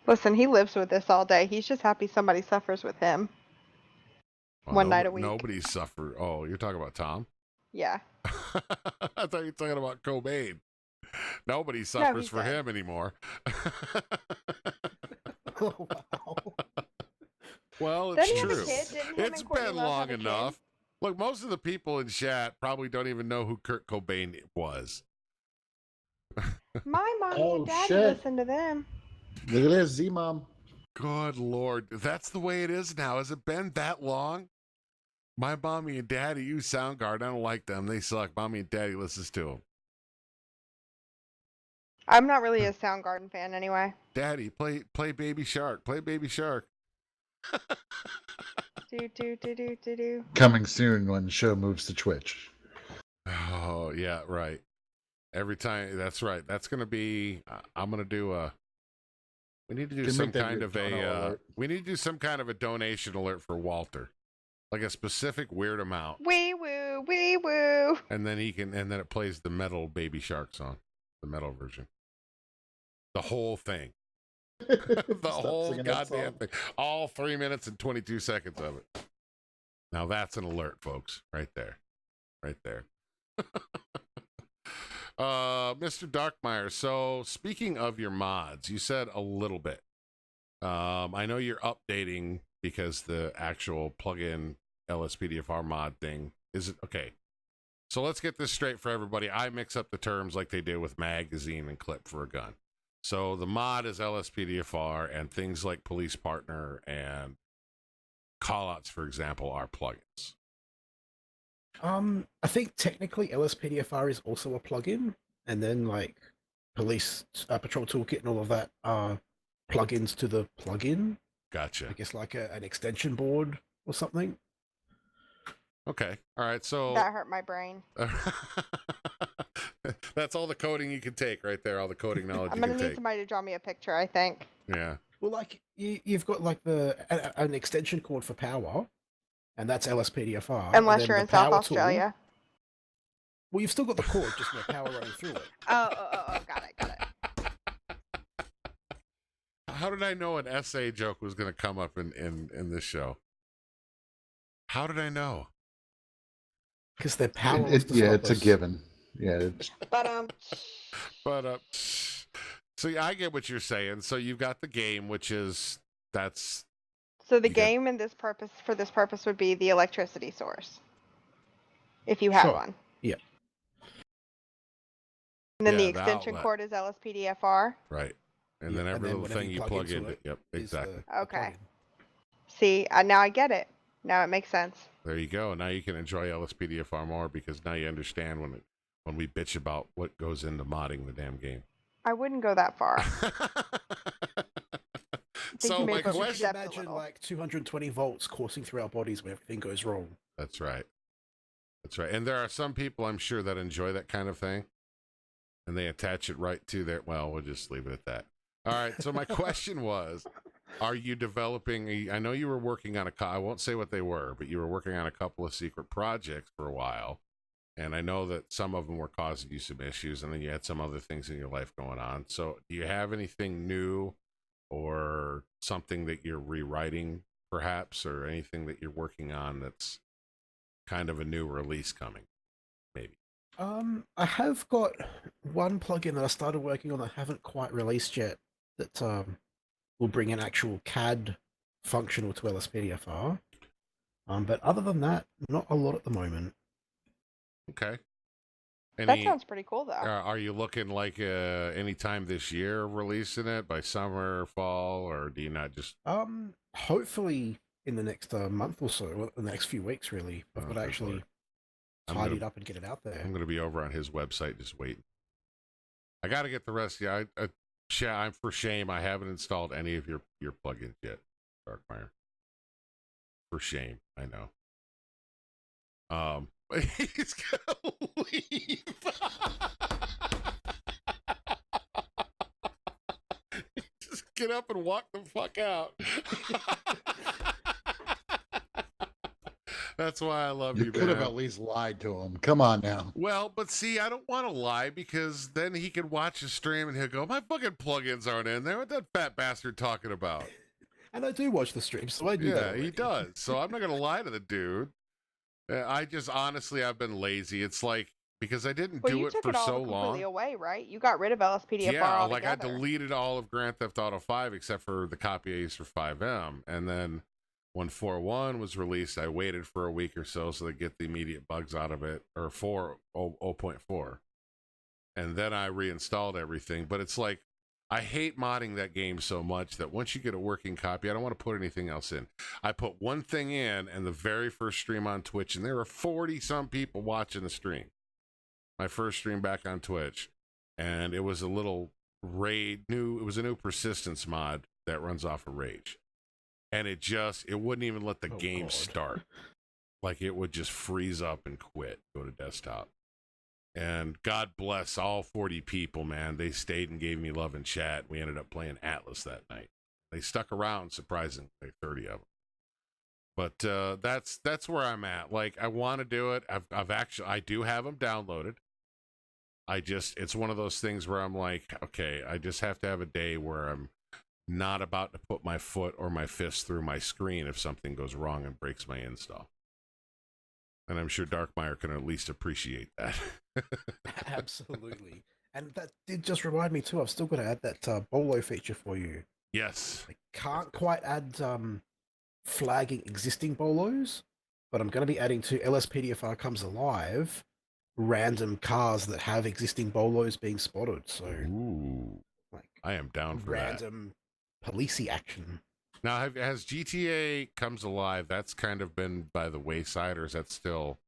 Listen, he lives with this all day. He's just happy somebody suffers with him. Well, One night a week. Nobody suffered. Oh, you're talking about Tom? Yeah. I thought you were talking about Cobain. Nobody suffers he's for dead. him anymore. Oh, wow. Well, Doesn't it's he have a true. kid? Didn't him It's and Courtney been Love long have a kid? enough. Look, most of the people in chat probably don't even know who Kurt Cobain was. My mommy Oh, and daddy shit. listen to them. Look at this, Z-Mom. Good Lord. That's the way it is now. Has it been that long? My mommy and daddy use Soundgarden. I don't like them. They suck. Mommy and daddy listens to them. I'm not really a Soundgarden fan anyway. Daddy, play Baby Shark. Play Baby Shark. Do. Coming soon when the show moves to Twitch. Oh, yeah, right. Every time. That's right. That's going to be, I'm going to do we need to do Can some make that kind your of dono alert. we need to do some kind of a donation alert for Walter. Like a specific weird amount. Wee woo, wee woo. And then it plays the metal Baby Shark song. the metal version. The whole thing. The Stop whole singing that goddamn song. thing. All 3 minutes and 22 seconds of it. Now that's an alert, folks. Right there. Right there. Mr. Darkmyre, so speaking of your mods, you said a little bit. I know you're updating because the actual plugin LSPDFR mod thing isn't okay. So let's get this straight for everybody. I mix up the terms like they do with magazine and clip for a gun. So the mod is LSPDFR, and things like police partner and callouts, for example, are plugins. I think technically LSPDFR is also a plugin, and then like police patrol toolkit and all of that are plugins to the plugin. Gotcha. I guess like an extension board or something. Okay. All right. So That hurt my brain. that's all the coding you can take right there. All the coding knowledge I'm you gonna can need take. somebody to draw me a picture, I think. Yeah. Well, like you've got like an extension cord for power, and that's LSPDFR. Unless and you're then in the South power tool- Australia. Well, you've still got the cord, just no power running through it. Oh, got it. How did I know an SA joke was going to come up in this show? How did I know? Because they're power. Yeah, it's a given. Yeah. It's, But But so yeah, I get what you're saying. So you've got the game, which is that's so the You got- game in this purpose would be the electricity source, if you have Sure. one. Yeah. And then Yeah, the the extension outlet. cord is LSPDFR. right. And Yeah, then every little whenever thing you plug plug into into. it Yep, is the- exactly. the Okay. plugin. See, now I get it. Now it makes sense. There you go. Now you can enjoy LSPDFR more because now you understand when we bitch about what goes into modding the damn game. I wouldn't go that far. So you may my have But you Question- question. can Depth a imagine little. like 220 volts coursing through our bodies when everything goes wrong. That's right. That's right. And there are some people I'm sure that enjoy that kind of thing. And they attach it right to their, well, we'll just leave it at that. All right. So my question was, are you developing I know you were working on I won't say what they were, but you were working on a couple of secret projects for a while. And I know that some of them were causing you some issues, and then you had some other things in your life going on. So do you have anything new or something that you're rewriting perhaps, or anything that you're working on that's kind of a new release coming? Maybe. I have got one plugin that I started working on that I haven't quite released yet that will bring an actual CAD functional to LSPDFR. But other than that, not a lot at the moment. Okay. That sounds pretty cool, though. Are you looking like anytime this year releasing it by summer, fall, or do you not just? Hopefully in the next month or so, or the next few weeks, really. I've got to Okay, actually Lord. I'm tidy gonna- it up and get it out there. I'm going to be over on his website just waiting. I got to get the rest. Yeah, I'm for shame. I haven't installed any of your plugins yet, Darkmyre. For shame, I know. He's gonna leave. Just get up and walk the fuck out. That's why I love you, you could have man. at least lied to him. Come on now. Well, but see, I don't want to lie because then he could watch the stream and he'll go, my fucking plugins aren't in there. What that fat bastard talking about? And I do watch the stream, so I do that Yeah, he already. does. So I'm not going to lie to the dude. I just, honestly, I've been lazy. It's like, because I didn't Well, do you it took for it all so completely long. away, right? You got rid of LSPDFR Yeah, altogether. like I deleted all of Grand Theft Auto 5 except for the copy I used for 5M. And then when 4.1 was released, I waited for a week or so they get the immediate bugs out of it, or 0.4. And then I reinstalled everything. But it's like, I hate modding that game so much that once you get a working copy, I don't want to put anything else in. I put one thing in, and the very first stream on Twitch, and there were 40-some people watching the stream. My first stream back on Twitch. And it was a little it was a new persistence mod that runs off of Rage. And it wouldn't even let the game God. start. Like it would just freeze up and quit, go to desktop. And God bless all 40 people, man. They stayed and gave me love and chat. We ended up playing Atlas that night. They stuck around, surprisingly, 30 of them. But that's where I'm at. Like, I want to do it. I do have them downloaded. it's one of those things where I'm like, okay, I just have to have a day where I'm not about to put my foot or my fist through my screen if something goes wrong and breaks my install. And I'm sure Darkmyre can at least appreciate that. Absolutely. And that did just remind me too, I've still got to add that bolo feature for you. Yes. I can't quite add flagging existing bolos, but I'm going to be adding to LSPDFR Comes Alive random cars that have existing bolos being spotted. So, ooh, like, I am down for random policey action. Now, has GTA Comes Alive, that's kind of been by the wayside, or is that still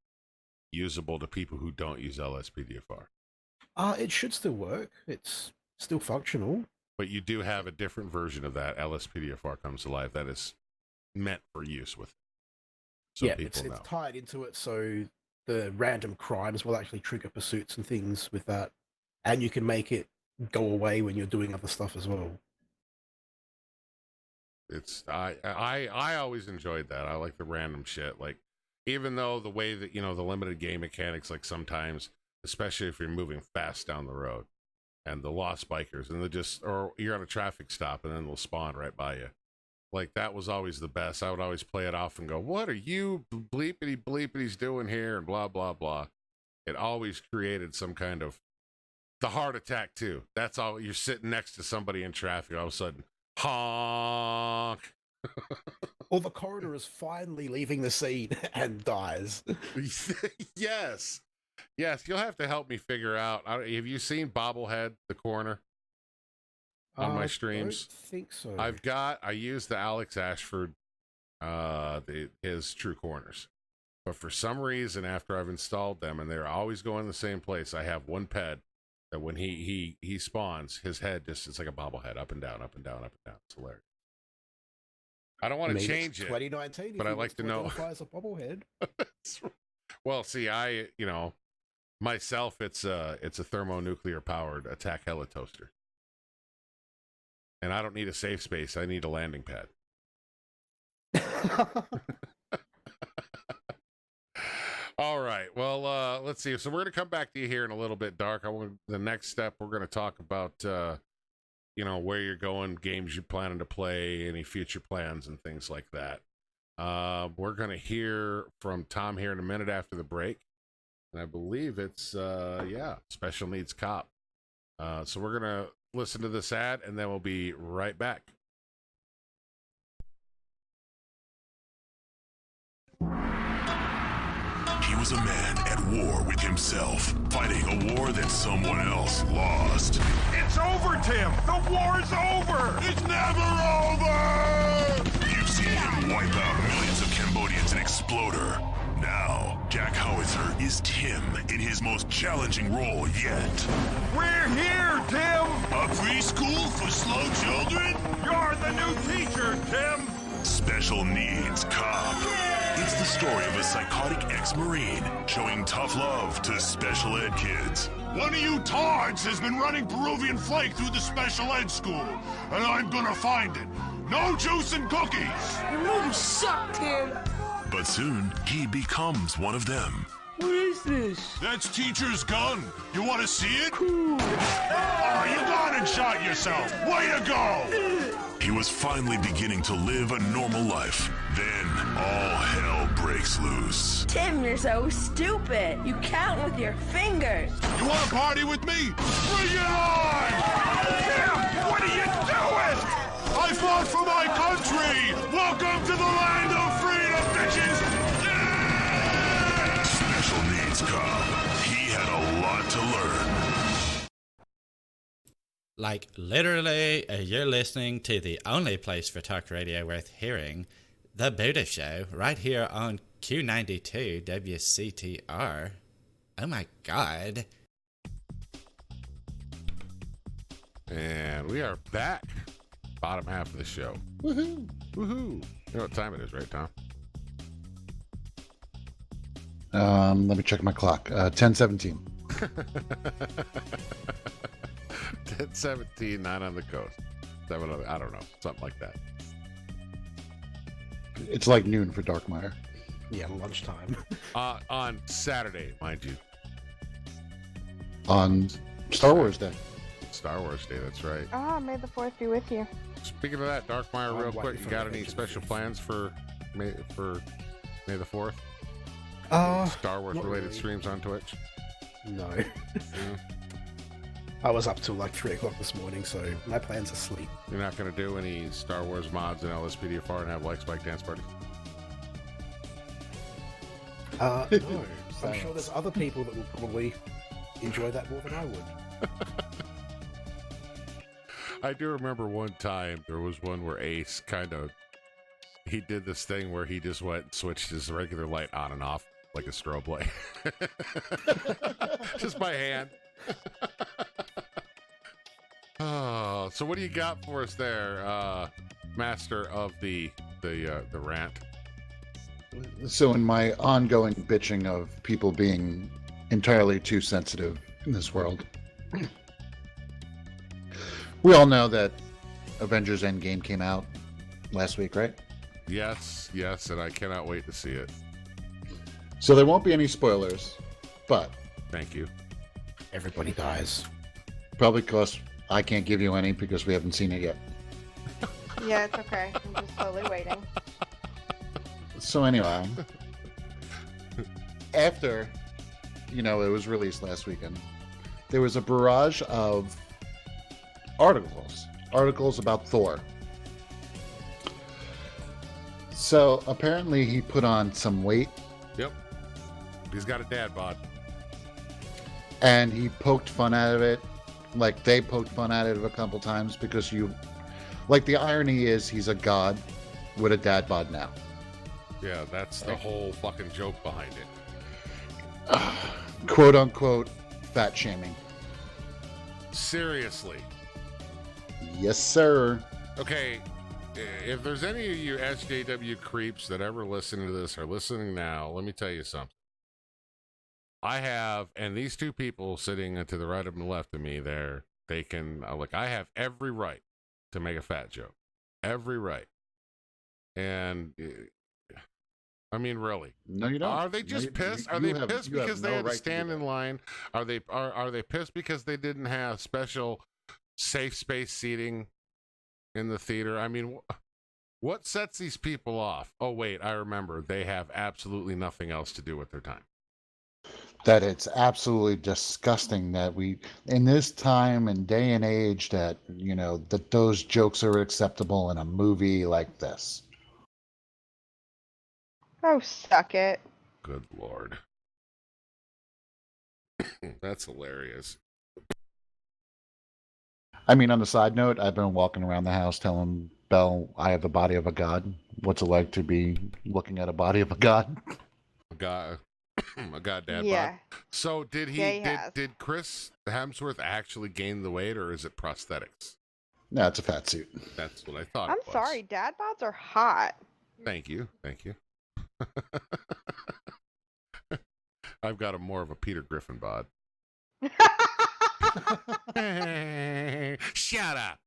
usable to people who don't use LSPDFR? It should still work. It's still functional. But you do have a different version of that, LSPDFR Comes Alive, that is meant for use with it. So yeah, people it's tied into it, so the random crimes will actually trigger pursuits and things with that. And you can make it go away when you're doing other stuff as well. It's I always enjoyed that. I like the random shit. Like, even though the way that, you know, the limited game mechanics, like sometimes, especially if you're moving fast down the road and the lost bikers and or you're on a traffic stop and then they'll spawn right by you. Like, that was always the best. I would always play it off and go, what are you bleepity doing here? And blah, blah, blah. It always created some kind of the heart attack too. That's all. You're sitting next to somebody in traffic. All of a sudden, honk. Or the corridor is finally leaving the scene and dies. Yes. You'll have to help me figure out. Have you seen Bobblehead, the corner, on my streams? I don't think so. I use the Alex Ashford, his True Corners. But for some reason, after I've installed them, and they're always going the same place, I have one ped that when he spawns, his head it's like a bobblehead, up and down, up and down, up and down. It's hilarious. I don't want to change it, 2019, but I like to know. As a bobblehead. Well, see, myself, it's a thermonuclear powered attack heli toaster, and I don't need a safe space. I need a landing pad. All right. Well, let's see. So we're going to come back to you here in a little bit, Dark. The next step, we're going to talk about, where you're going, games you're planning to play, any future plans and things like that. We're going to hear from Tom here in a minute after the break. And I believe it's, Special Needs Cop. So we're going to listen to this ad, and then we'll be right back. He was a man at war with himself, fighting a war that someone else lost. It's over, Tim! The war's over! It's never over! You've seen him wipe out millions of Cambodians in Exploder. Now, Jack Howitzer is Tim in his most challenging role yet. We're here, Tim! A preschool for slow children? You're the new teacher, Tim! Special Needs Cop. It's the story of a psychotic ex-Marine showing tough love to special ed kids. One of you tards has been running Peruvian flake through the special ed school, and I'm gonna find it. No juice and cookies! You really suck, Tim! But soon, he becomes one of them. What is this? That's teacher's gun. You want to see it? Cool. Oh, you gone and shot yourself. Way to go! He was finally beginning to live a normal life. Then, all hell breaks loose. Tim, you're so stupid. You count with your fingers. You want to party with me? Bring it on! Tim, what are you doing? I fought for my country! Welcome to the land of freedom, bitches! Yeah! Special Needs Cop. He had a lot to learn. Like, literally, you're listening to the only place for talk radio worth hearing, The Budda Show, right here on Q92 WCTR. Oh my God. And we are back. Bottom half of the show. Woohoo! Woohoo! You know what time it is, right, Tom? Let me check my clock. 10:17. 10:17, 9 on the coast. 7 on, I don't know, something like that. It's like noon for Darkmyre. Yeah, lunchtime. On Saturday, mind you. on Star Wars Day. Star Wars Day, that's right. Oh, may the 4th be with you. Speaking of that, Darkmyre, real quick, you got any special plans for May the 4th? Star Wars related streams on Twitch? No. Yeah. I was up till like 3 o'clock this morning, so my plans are sleep. You're not going to do any Star Wars mods in LSPDFR and have like Spike Dance Party? No. I'm sure there's other people that will probably enjoy that more than I would. I do remember one time there was one where Ace he did this thing where he just went and switched his regular light on and off like a strobe light. Just by hand. Oh, so what do you got for us there, master of the rant? So in my ongoing bitching of people being entirely too sensitive in this world, we all know that Avengers Endgame came out last week, right? Yes, and I cannot wait to see it. So there won't be any spoilers, but... Thank you. Everybody dies. Probably because I can't give you any because we haven't seen it yet. Yeah, it's okay. I'm just slowly waiting. So anyway, after, it was released last weekend, there was a barrage of articles about Thor. So apparently he put on some weight. Yep. He's got a dad bod. And he poked fun out of it. Like they poked fun at it a couple times because the irony is he's a god with a dad bod now. Yeah, that's the whole fucking joke behind it. Quote unquote fat shaming. Seriously. Yes, sir. Okay, if there's any of you SJW creeps that ever listen to this or listening now, let me tell you something. I have, and these two people sitting to the right of and left of me there, I have every right to make a fat joke. Every right. And, I mean, really. No, you don't. Are they just pissed? Are they pissed because they had to stand in line? Are they pissed because they didn't have special safe space seating in the theater? I mean, what sets these people off? Oh, wait, I remember. They have absolutely nothing else to do with their time. That it's absolutely disgusting that in this time and day and age that, that those jokes are acceptable in a movie like this. Oh, suck it. Good Lord. That's hilarious. I mean, on the side note, I've been walking around the house telling Belle I have the body of a god. What's it like to be looking at a body of a god? A goddamn yeah. bod. So did did Chris Hemsworth actually gain the weight, or is it prosthetics? No, it's a fat suit. That's what I thought. I'm sorry, dad bods are hot. Thank you. I've got more of a Peter Griffin bod. Shut up.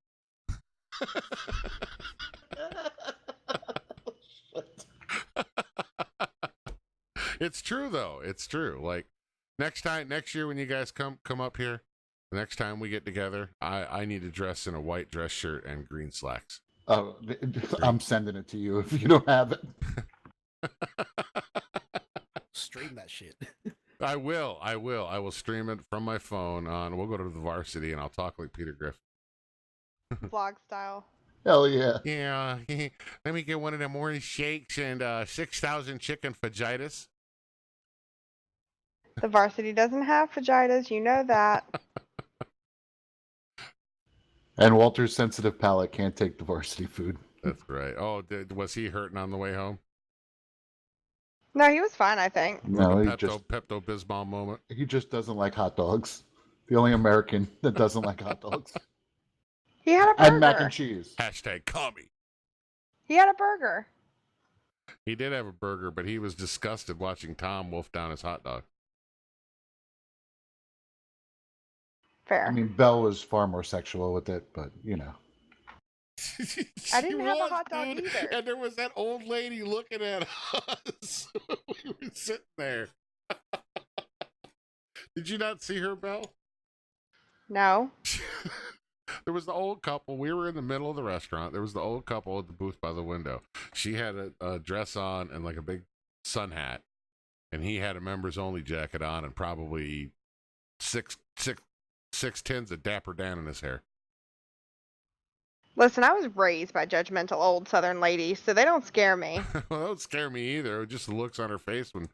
It's true though. It's true. Like next year when you guys come up here, the next time we get together, I need to dress in a white dress shirt and green slacks. Oh, I'm sending it to you if you don't have it. Stream that shit. I will stream it from my phone on. We'll go to the Varsity and I'll talk like Peter Griffin. Vlog style. Hell yeah. Yeah. Let me get one of them orange shakes and 6,000 chicken fajitas. The Varsity doesn't have fajitas, you know that. And Walter's sensitive palate can't take the Varsity food. That's right. Oh, was he hurting on the way home? No, he was fine, I think. No, Pepto-Bismol moment. He just doesn't like hot dogs. The only American that doesn't like hot dogs. He had a burger. And mac and cheese. #commie. He had a burger. He did have a burger, but he was disgusted watching Tom wolf down his hot dog. Fair. I mean, Belle was far more sexual with it, but I didn't have a hot dog either. And there was that old lady looking at us. We were sitting there. Did you not see her, Belle? No. There was the old couple. We were in the middle of the restaurant. There was the old couple at the booth by the window. She had a dress on and like a big sun hat, and he had a members only jacket on and probably six tins of Dapper Dan in his hair. Listen, I was raised by judgmental old Southern ladies, so they don't scare me. Well, that don't scare me either. It was just the looks on her face when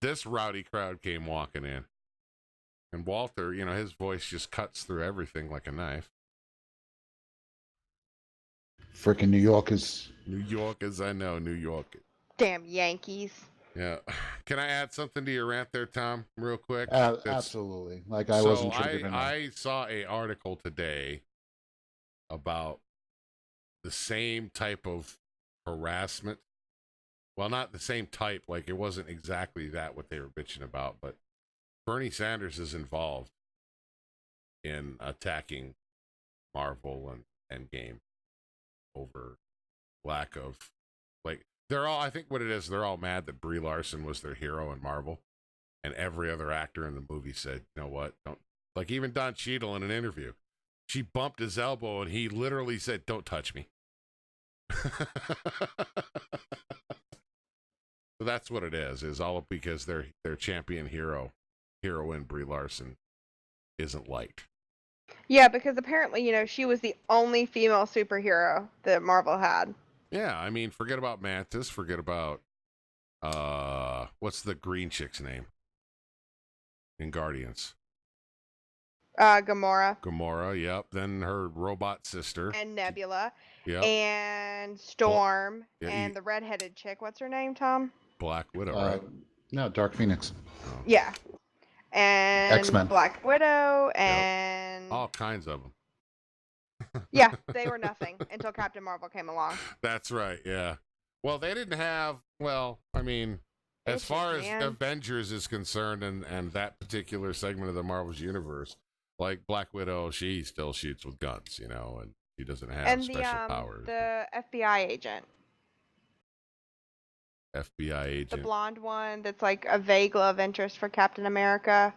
this rowdy crowd came walking in. And Walter, you know, his voice just cuts through everything like a knife. Frickin' New Yorkers. New Yorkers, I know, New York. Damn Yankees. Yeah. Can I add something to your rant there, Tom, real quick? Absolutely. Like I wasn't triggered enough. I saw an article today about the same type of harassment. Well, not the same type, like it wasn't exactly that what they were bitching about, but Bernie Sanders is involved in attacking Marvel and Endgame over lack of, like, they're all, I think what it is, they're all mad that Brie Larson was their hero in Marvel, and every other actor in the movie said, you know what, don't, like even Don Cheadle in an interview, she bumped his elbow and he literally said, don't touch me. So that's what it is all because their champion heroine Brie Larson isn't liked. Yeah, because apparently, you know, she was the only female superhero that Marvel had. Yeah, I mean, forget about Mantis, forget about what's the green chick's name in Guardians? Gamora. Gamora, yep. Then her robot sister. And Nebula. Yep. And Storm. Well, yeah, and the redheaded chick. What's her name, Tom? Black Widow, right? No, Dark Phoenix. Oh. Yeah. And X-Men. Black Widow and all kinds of them. Yeah, they were nothing until Captain Marvel came along. That's right, yeah. Well, they didn't have, well, I mean, as far as Avengers is concerned and that particular segment of the Marvel's universe, like Black Widow, she still shoots with guns, you know, and she doesn't have special powers. The FBI agent. FBI agent. The blonde one that's like a vague love interest for Captain America.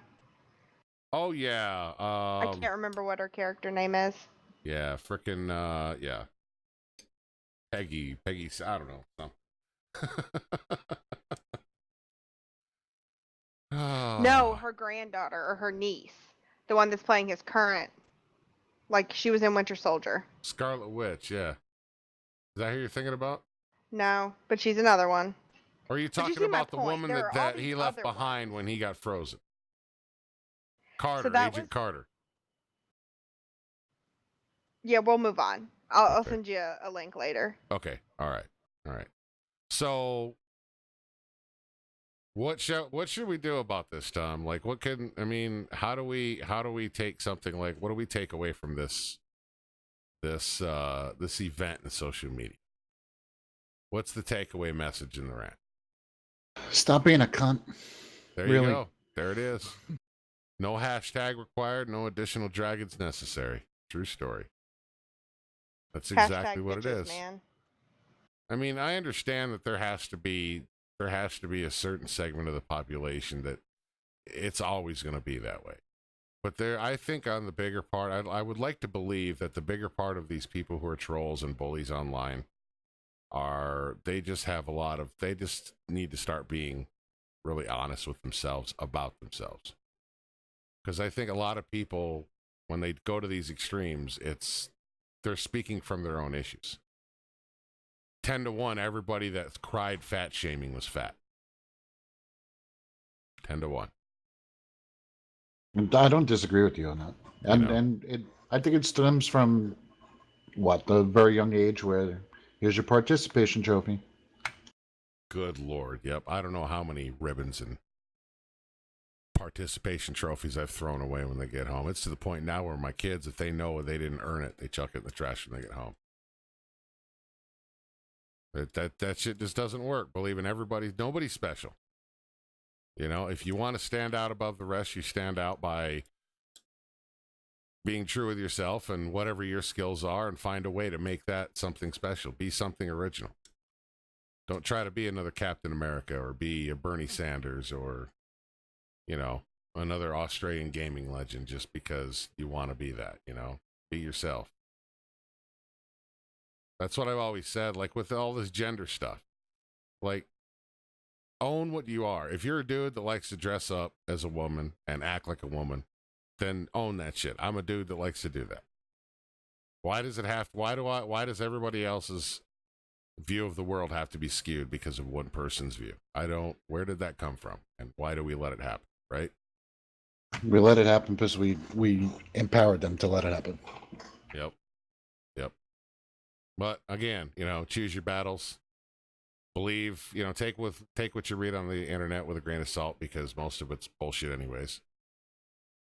Oh, yeah. I can't remember what her character name is. Yeah, frickin', yeah. Peggy, I don't know. Oh. No, her granddaughter or her niece. The one that's playing his current. Like, she was in Winter Soldier. Scarlet Witch, yeah. Is that who you're thinking about? No, but she's another one. Or are you talking about the woman that he left behind when he got frozen? Carter, so Agent Carter. Yeah, we'll move on. I'll send you a link later. Okay. All right. So, what should we do about this, Tom? Like, how do we take something like, what do we take away from this event in social media? What's the takeaway message in the rant? Stop being a cunt. There you go. There it is. No hashtag required. No additional dragons necessary. True story. That's exactly what it is. Man. I mean, I understand that there has to be a certain segment of the population that it's always going to be that way. But I think on the bigger part, I would like to believe that the bigger part of these people who are trolls and bullies online they just need to start being really honest with themselves about themselves. Because I think a lot of people, when they go to these extremes, they're speaking from their own issues. 10-1, everybody that cried fat shaming was fat. 10-1. I don't disagree with you on that. I think it stems from the very young age where here's your participation trophy. Good Lord. Yep. I don't know how many ribbons and participation trophies I've thrown away when they get home. It's to the point now where my kids, if they know they didn't earn it, they chuck it in the trash when they get home. That shit just doesn't work. Believe in nobody's special. You know, if you want to stand out above the rest, you stand out by being true with yourself and whatever your skills are, and find a way to make that something special. Be something original. Don't try to be another Captain America or be a Bernie Sanders or, you know, another Australian gaming legend just because you want to be that, you know? Be yourself. That's what I've always said, like with all this gender stuff. Like, own what you are. If you're a dude that likes to dress up as a woman and act like a woman, then own that shit. I'm a dude that likes to do that. Why does everybody else's view of the world have to be skewed because of one person's view? Where did that come from? And why do we let it happen, right? We let it happen because we empowered them to let it happen. Yep. But again, you know, choose your battles. Believe, you know, take what you read on the internet with a grain of salt, because most of it's bullshit anyways.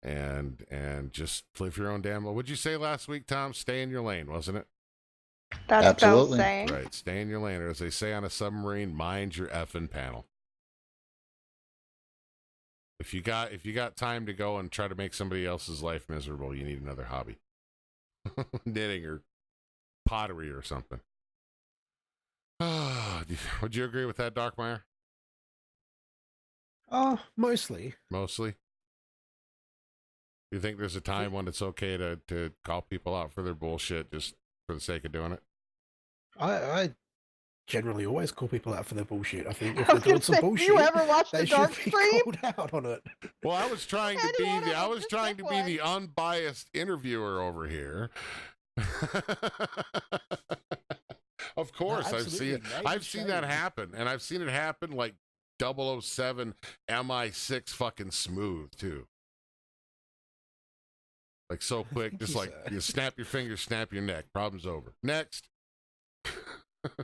And just live your own damn. What'd you say last week, Tom? Stay in your lane, wasn't it? That's Absolutely. Bill's saying. Right. Stay in your lane, or as they say on a submarine, mind your effing panel. If you got time to go and try to make somebody else's life miserable, you need another hobby. Knitting or pottery or something. Would you agree with that, Darkmyre? Mostly. Mostly? You think there's a time when it's okay to call people out for their bullshit just for the sake of doing it? I generally always call people out for their bullshit. I think if I they're was doing gonna some say, bullshit, you ever watched they the should Dark be Stream? called out on it. Well, I was trying to be Anyone the I else was just trying pick to be one. the unbiased interviewer over here. Of course, absolutely. I've seen that happen, and I've seen it happen like 007 MI6 fucking smooth too. Like so quick, just like you snap your fingers, snap your neck. Problem's over. Next.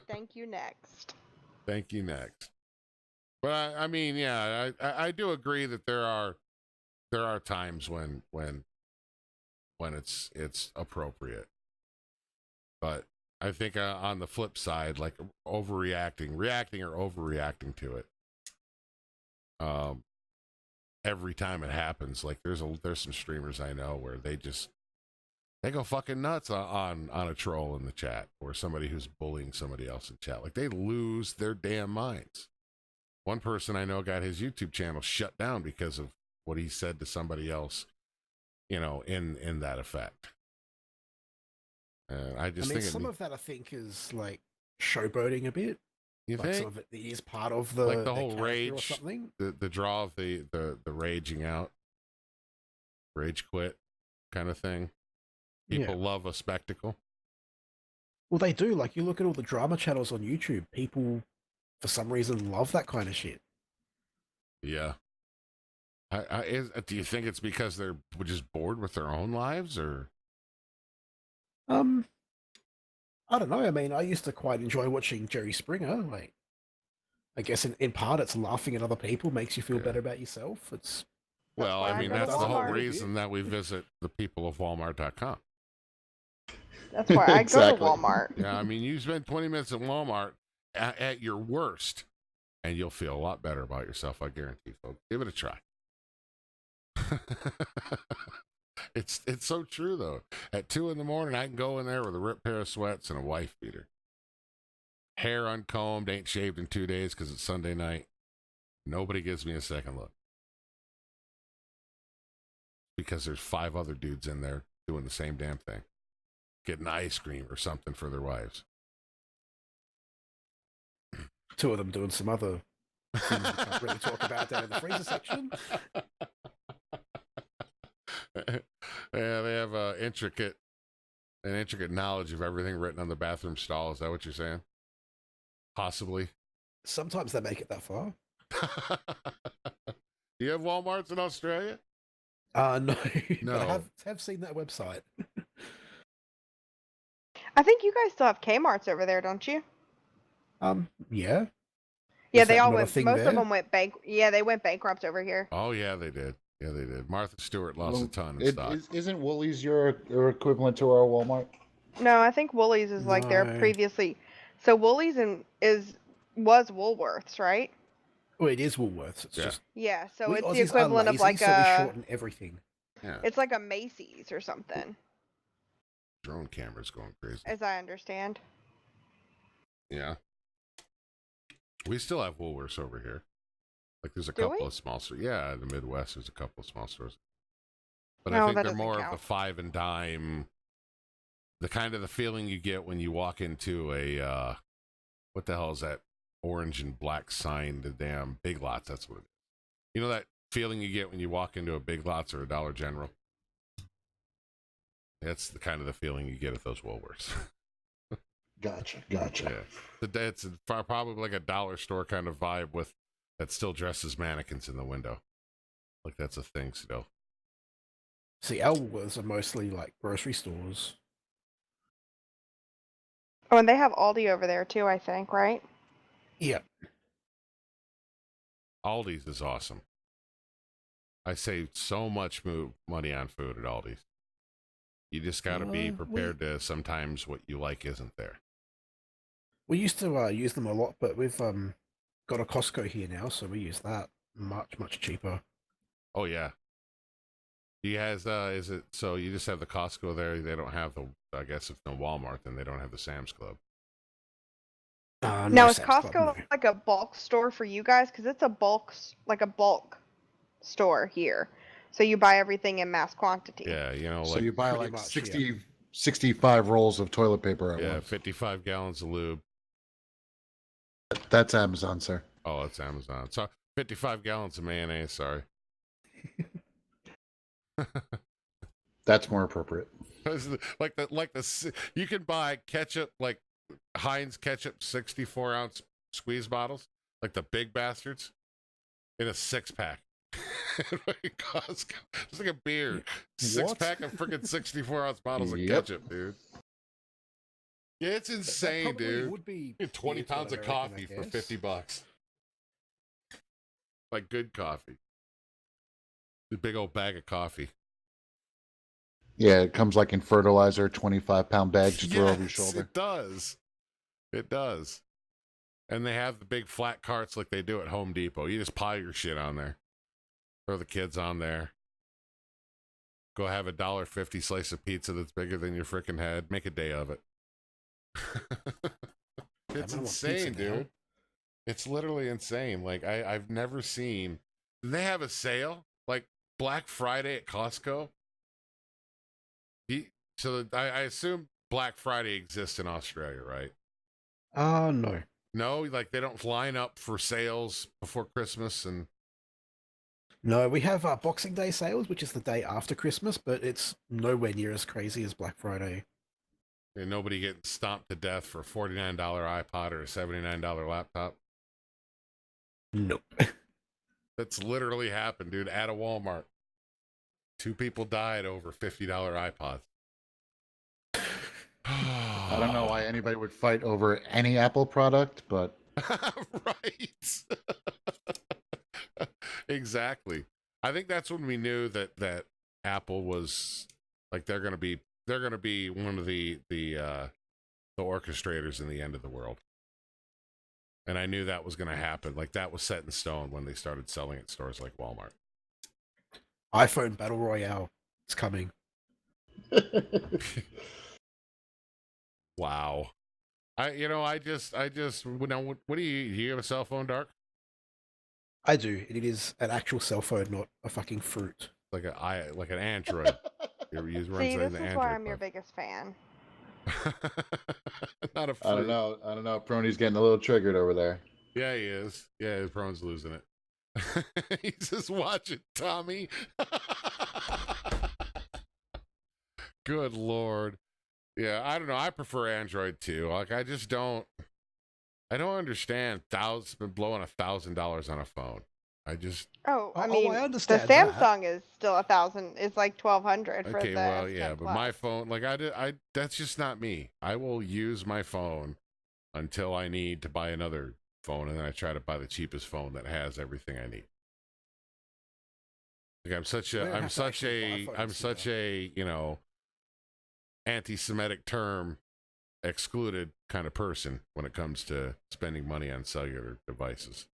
Thank you, next. Thank you, next. But I mean, yeah, I do agree that there are times when it's appropriate. But I think on the flip side, like reacting or overreacting to it, every time it happens, like there's some streamers I know where they go fucking nuts on a troll in the chat or somebody who's bullying somebody else in chat. Like they lose their damn minds. One person I know got his YouTube channel shut down because of what he said to somebody else, you know, in that effect. I think some of that I think is like showboating a bit. You like think some of it is part of the like the whole rage, or something? the draw of the raging out, rage quit kind of thing. People love a spectacle. Well, they do. Like you look at all the drama channels on YouTube, people for some reason love that kind of shit. Yeah. Do you think it's because they're just bored with their own lives, or? I don't know. I mean, I used to quite enjoy watching Jerry Springer. Like, I guess in part, it's laughing at other people makes you feel better about yourself. It's well, I mean, that's the whole Walmart. reason that we visit the people of Walmart.com. That's why I go to Exactly. Walmart. Yeah, I mean, you spend 20 minutes at Walmart at your worst, and you'll feel a lot better about yourself. I guarantee, folks. Give it a try. It's so true though. At 2 a.m, I can go in there with a ripped pair of sweats and a wife beater, hair uncombed, ain't shaved in 2 days because it's Sunday night. Nobody gives me a second look because there's 5 other dudes in there doing the same damn thing, getting ice cream or something for their wives. 2 of them doing some other things we can't really talk about down in the freezer section. Yeah, they have an intricate knowledge of everything written on the bathroom stall. Is that what you're saying? Possibly. Sometimes they make it that far. Do you have Walmarts in Australia? No. No. But I have seen that website. I think you guys still have Kmart's over there, don't you? Yeah. Yeah, Is they that all not a went. thing Most there? of them went bank. Yeah, they went bankrupt over here. Oh yeah, they did. Yeah, they did. Martha Stewart lost a ton of stock. Isn't Woolies your equivalent to our Walmart? No, I think Woolies is like their No. previously. So Woolies was Woolworths, right? Well, it is Woolworths. It's Yeah. just Yeah, so we it's the Aussies are equivalent of lazy, like so we a. shorten everything. Yeah, It's like a Macy's or something, drone cameras going crazy. as I understand. Yeah, we still have Woolworths over here. Like there's a Do couple we? of small stores. Yeah, in the Midwest, there's a couple of small stores. But No, I think that they're doesn't more of count. the five and dime, the kind of the feeling you get when you walk into a, what the hell is that orange and black sign, the damn Big Lots, that's what it is. You know that feeling you get when you walk into a Big Lots or a Dollar General? That's the kind of the feeling you get at those Woolworths. Gotcha. Yeah. It's probably like a dollar store kind of vibe with that still dresses mannequins in the window. Like that's a thing still. See, our Woolworths are mostly like grocery stores. Oh, and they have Aldi over there too, I think, right? Yeah. Aldi's is awesome. I save so much money on food at Aldi's. You just got to be prepared to sometimes what you like isn't there. We used to use them a lot, but we've got a Costco here now, so we use that much cheaper. Oh yeah. He has is it so you just have the Costco there, they don't have the, I guess if no Walmart, then they don't have the Sam's Club. No, Now is Sam's Costco Club, no. like a bulk store for you guys? Because it's a bulk store here. So you buy everything in mass quantity. Yeah, you know, So like you buy pretty like much, 60, 65 rolls of toilet paper at yeah, once. 55 gallons of lube. That's Amazon, sir. Oh, it's Amazon. So 55 gallons of mayonnaise, sorry. That's more appropriate. like the you can buy ketchup, like Heinz ketchup 64-ounce squeeze bottles, like the big bastards, in a 6-pack. Costco. It's like a beer. 6-pack of freaking 64-ounce bottles of ketchup, dude. Yeah, it's insane, dude. Would be 20 pounds of coffee for $50. Like good coffee. The big old bag of coffee. Yeah, it comes like in fertilizer, 25-pound bag to throw over your shoulder. It does. It does. And they have the big flat carts like they do at Home Depot. You just pile your shit on there. Throw the kids on there. Go have a $1.50 slice of pizza that's bigger than your freaking head. Make a day of it. It's insane, dude. It's literally insane. Like I've never seen. Did they have a sale like Black Friday at Costco? So I assume Black Friday exists in Australia, right? No. No, like they don't line up for sales before Christmas and. No, we have Boxing Day sales, which is the day after Christmas, but it's nowhere near as crazy as Black Friday. And nobody getting stomped to death for a $49 iPod or a $79 laptop. Nope. That's literally happened, dude, at a Walmart. 2 people died over $50 iPods. I don't know why anybody would fight over any Apple product, but right. Exactly. I think that's when we knew that Apple was like they're gonna be one of the orchestrators in the end of the world. And I knew that was gonna happen. Like that was set in stone when they started selling at stores like Walmart. iPhone Battle Royale is coming. Wow. I just now what do you have a cell phone, Dark? I do. It is an actual cell phone, not a fucking fruit. Like an Android. You ever use See, this is Android why I'm your phone? biggest fan. Not a fruit. I don't know. Prony's getting a little triggered over there. Yeah, he is. Yeah, his Prone's losing it. He's just watching Tommy. Good Lord. Yeah, I don't know. I prefer Android too. Like, I don't understand blowing $1,000 on a phone. I mean, I the understand Samsung is still 1,000. It's like 1,200 for okay, the well, S10 yeah, but Plus. my phone, like I that's just not me. I will use my phone until I need to buy another phone, and then I try to buy the cheapest phone that has everything I need. Like I'm such a anti-Semitic term excluded kind of person when it comes to spending money on cellular devices.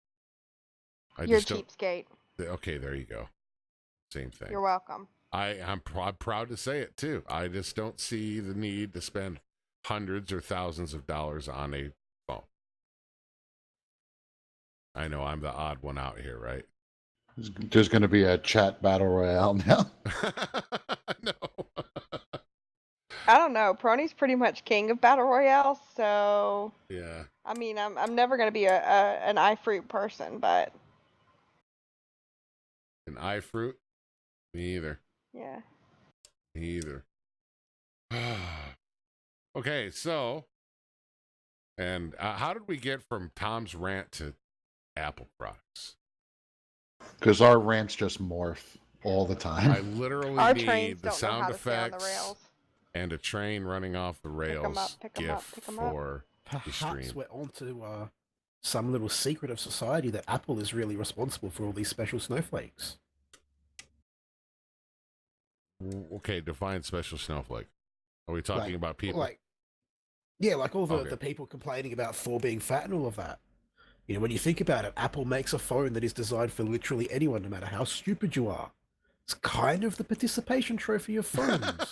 You're a cheapskate. Okay, there you go. Same thing. You're welcome. I'm proud to say it too. I just don't see the need to spend hundreds or thousands of dollars on a phone. I know I'm the odd one out here, right? There's going to be a chat battle royale now. No. I don't know. Prony's pretty much king of battle royale, so Yeah. I mean, I'm never gonna be an iFruit person, but An iFruit? Me either. yeah. Me either. Okay, so, and how did we get from Tom's rant to Apple products? Because our rants just morph all the time. I literally Our need trains the don't know how sound to stay on the effects rails. and a train running off the rails pick 'em up, gif pick 'em up. for the Perhaps stream. we're onto some little secret of society that Apple is really responsible for all these special snowflakes. Okay, define special snowflake. Are we talking Like- about people? Like, yeah, like all the, Okay. the people complaining about Thor being fat and all of that. You know, when you think about it, Apple makes a phone that is designed for literally anyone, no matter how stupid you are. It's kind of the participation trophy of phones.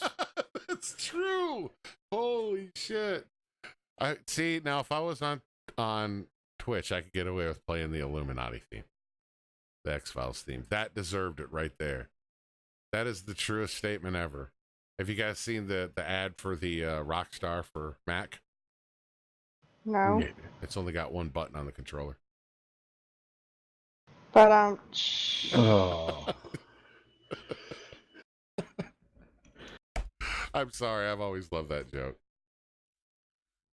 That's true. Holy shit. I see now if I was on Twitch, I could get away with playing the Illuminati theme. The X-Files theme. That deserved it right there. That is the truest statement ever. Have you guys seen the ad for the Rockstar for Mac? No. It's only got one button on the controller. But Oh. I'm sorry, I've always loved that joke.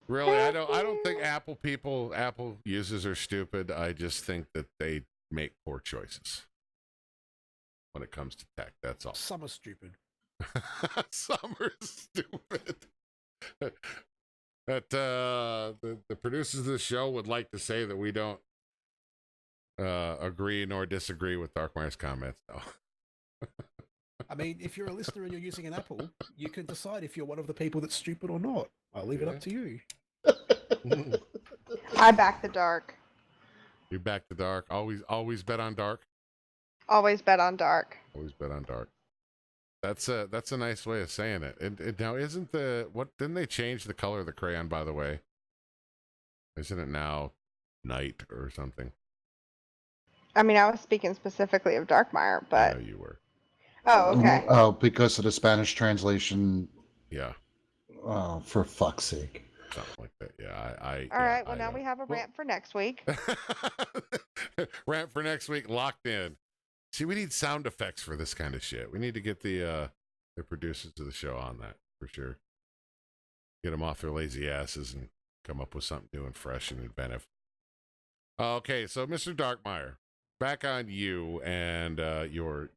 Really, I don't think Apple users are stupid. I just think that they make poor choices when it comes to tech. That's all. Some are stupid. Some are stupid. That the producers of the show would like to say that we don't agree nor disagree with Darkmyre's comments. No. I mean, if you're a listener and you're using an Apple, you can decide if you're one of the people that's stupid or not. I'll leave it up to you. I back the dark. You back to dark. Always bet on dark. Always bet on dark. Always bet on dark. That's a nice way of saying it. And now isn't didn't they change the color of the crayon, by the way? Isn't it now night or something? I mean, I was speaking specifically of Darkmyre, I but know you were. oh, okay. Oh, because of the Spanish translation. Yeah. Oh, for fuck's sake. Something like that. Yeah, All right. Well, now we have a rant for next week. Rant for next week locked in. See, we need sound effects for this kind of shit. We need to get the producers of the show on that for sure. Get them off their lazy asses and come up with something new and fresh and inventive. Okay, so Mr. Darkmyre, back on you and your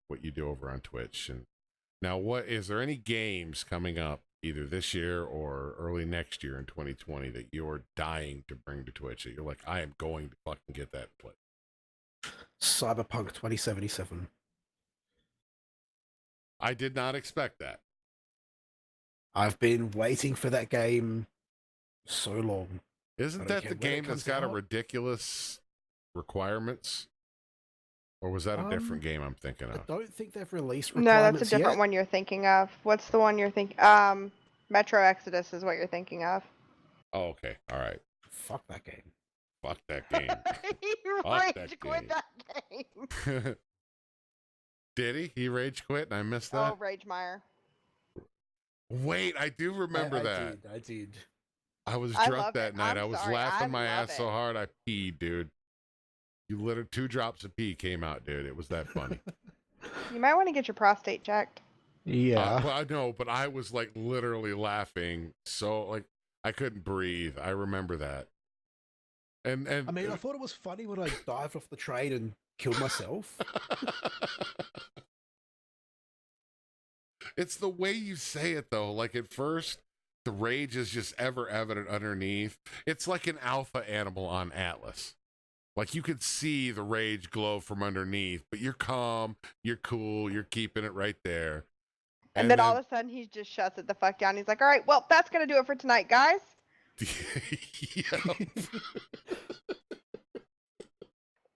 what you do over on Twitch. And now, what is there any games coming up either this year or early next year in 2020 that you're dying to bring to Twitch that you're like, I am going to fucking get that and play? Cyberpunk 2077. I did not expect that. I've been waiting for that game so long. Isn't that the game that's got a ridiculous requirements? Or was that a different game I'm thinking I of? don't think they've released No, requirements that's a different yet. one you're thinking of. What's the one you're thinking? Metro Exodus is what you're thinking of. Oh, okay. All right. Fuck that game. Fuck that game. He Fuck rage that quit game. that game. Did he? He rage quit and I missed that? Oh, Ragemire. Wait, I do remember that. I did. I was I drunk love that it. night. I'm I was sorry. laughing I my love ass so it. hard I peed, dude. You literally 2 drops of pee came out, dude. It was that funny. You might want to get your prostate checked. Yeah. Well, I know, but I was like literally laughing so like I couldn't breathe. I remember that. And I mean, I thought it was funny when I dived off the train and killed myself. It's the way you say it though. Like at first, the rage is just ever evident underneath. It's like an alpha animal on Atlas. Like you could see the rage glow from underneath, but you're calm, you're cool, you're keeping it right there. And then all of a sudden, he just shuts it the fuck down. He's like, all right, well, that's going to do it for tonight, guys.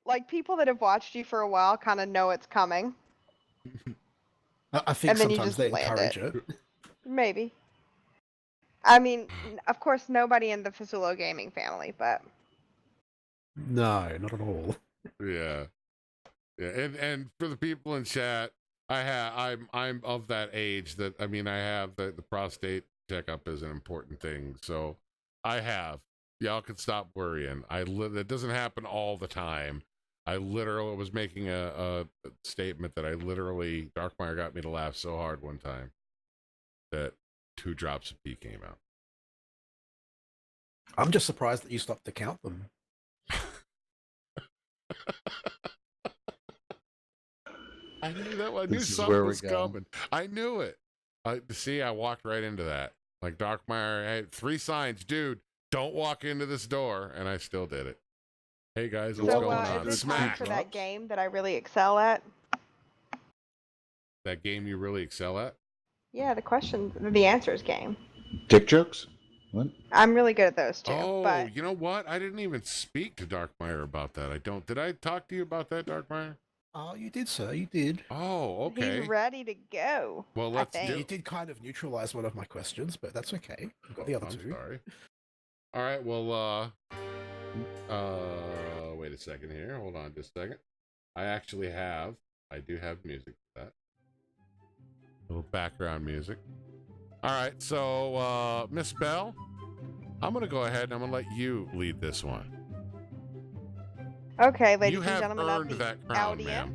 Like, people that have watched you for a while kind of know it's coming. I think And then you sometimes just they land encourage it. it. Maybe. I mean, of course, nobody in the Fasulo gaming family, but No, not at all. Yeah. Yeah, and for the people in chat, I'm of that age that I have the prostate checkup is an important thing. So I have. Y'all can stop worrying. It doesn't happen all the time. I literally was making a statement that Darkmyre got me to laugh so hard one time that 2 drops of pee came out. I'm just surprised that you stopped to count them. I knew that. I knew something was coming. I knew it. I walked right into that. Like Darkmyre had 3 signs, dude. Don't walk into this door, and I still did it. Hey guys, what's going on? Is it time for that game that I really excel at? That game you really excel at? Yeah, the answers game. Dick jokes? What? I'm really good at those too. Oh, but... you know what? I didn't even speak to Darkmyre about that. Did I talk to you about that, Darkmyre? Oh, you did, sir. You did. Oh, okay. He's ready to go. Well, let's do. You did kind of neutralize one of my questions, but that's okay. You've got the other 2. Sorry. All right. Well, wait a second here. Hold on just a second. I do have music for that. A little background music. All right. So, Miss Bell, I'm going to go ahead and I'm going to let you lead this one. Okay, ladies and gentlemen of the audience.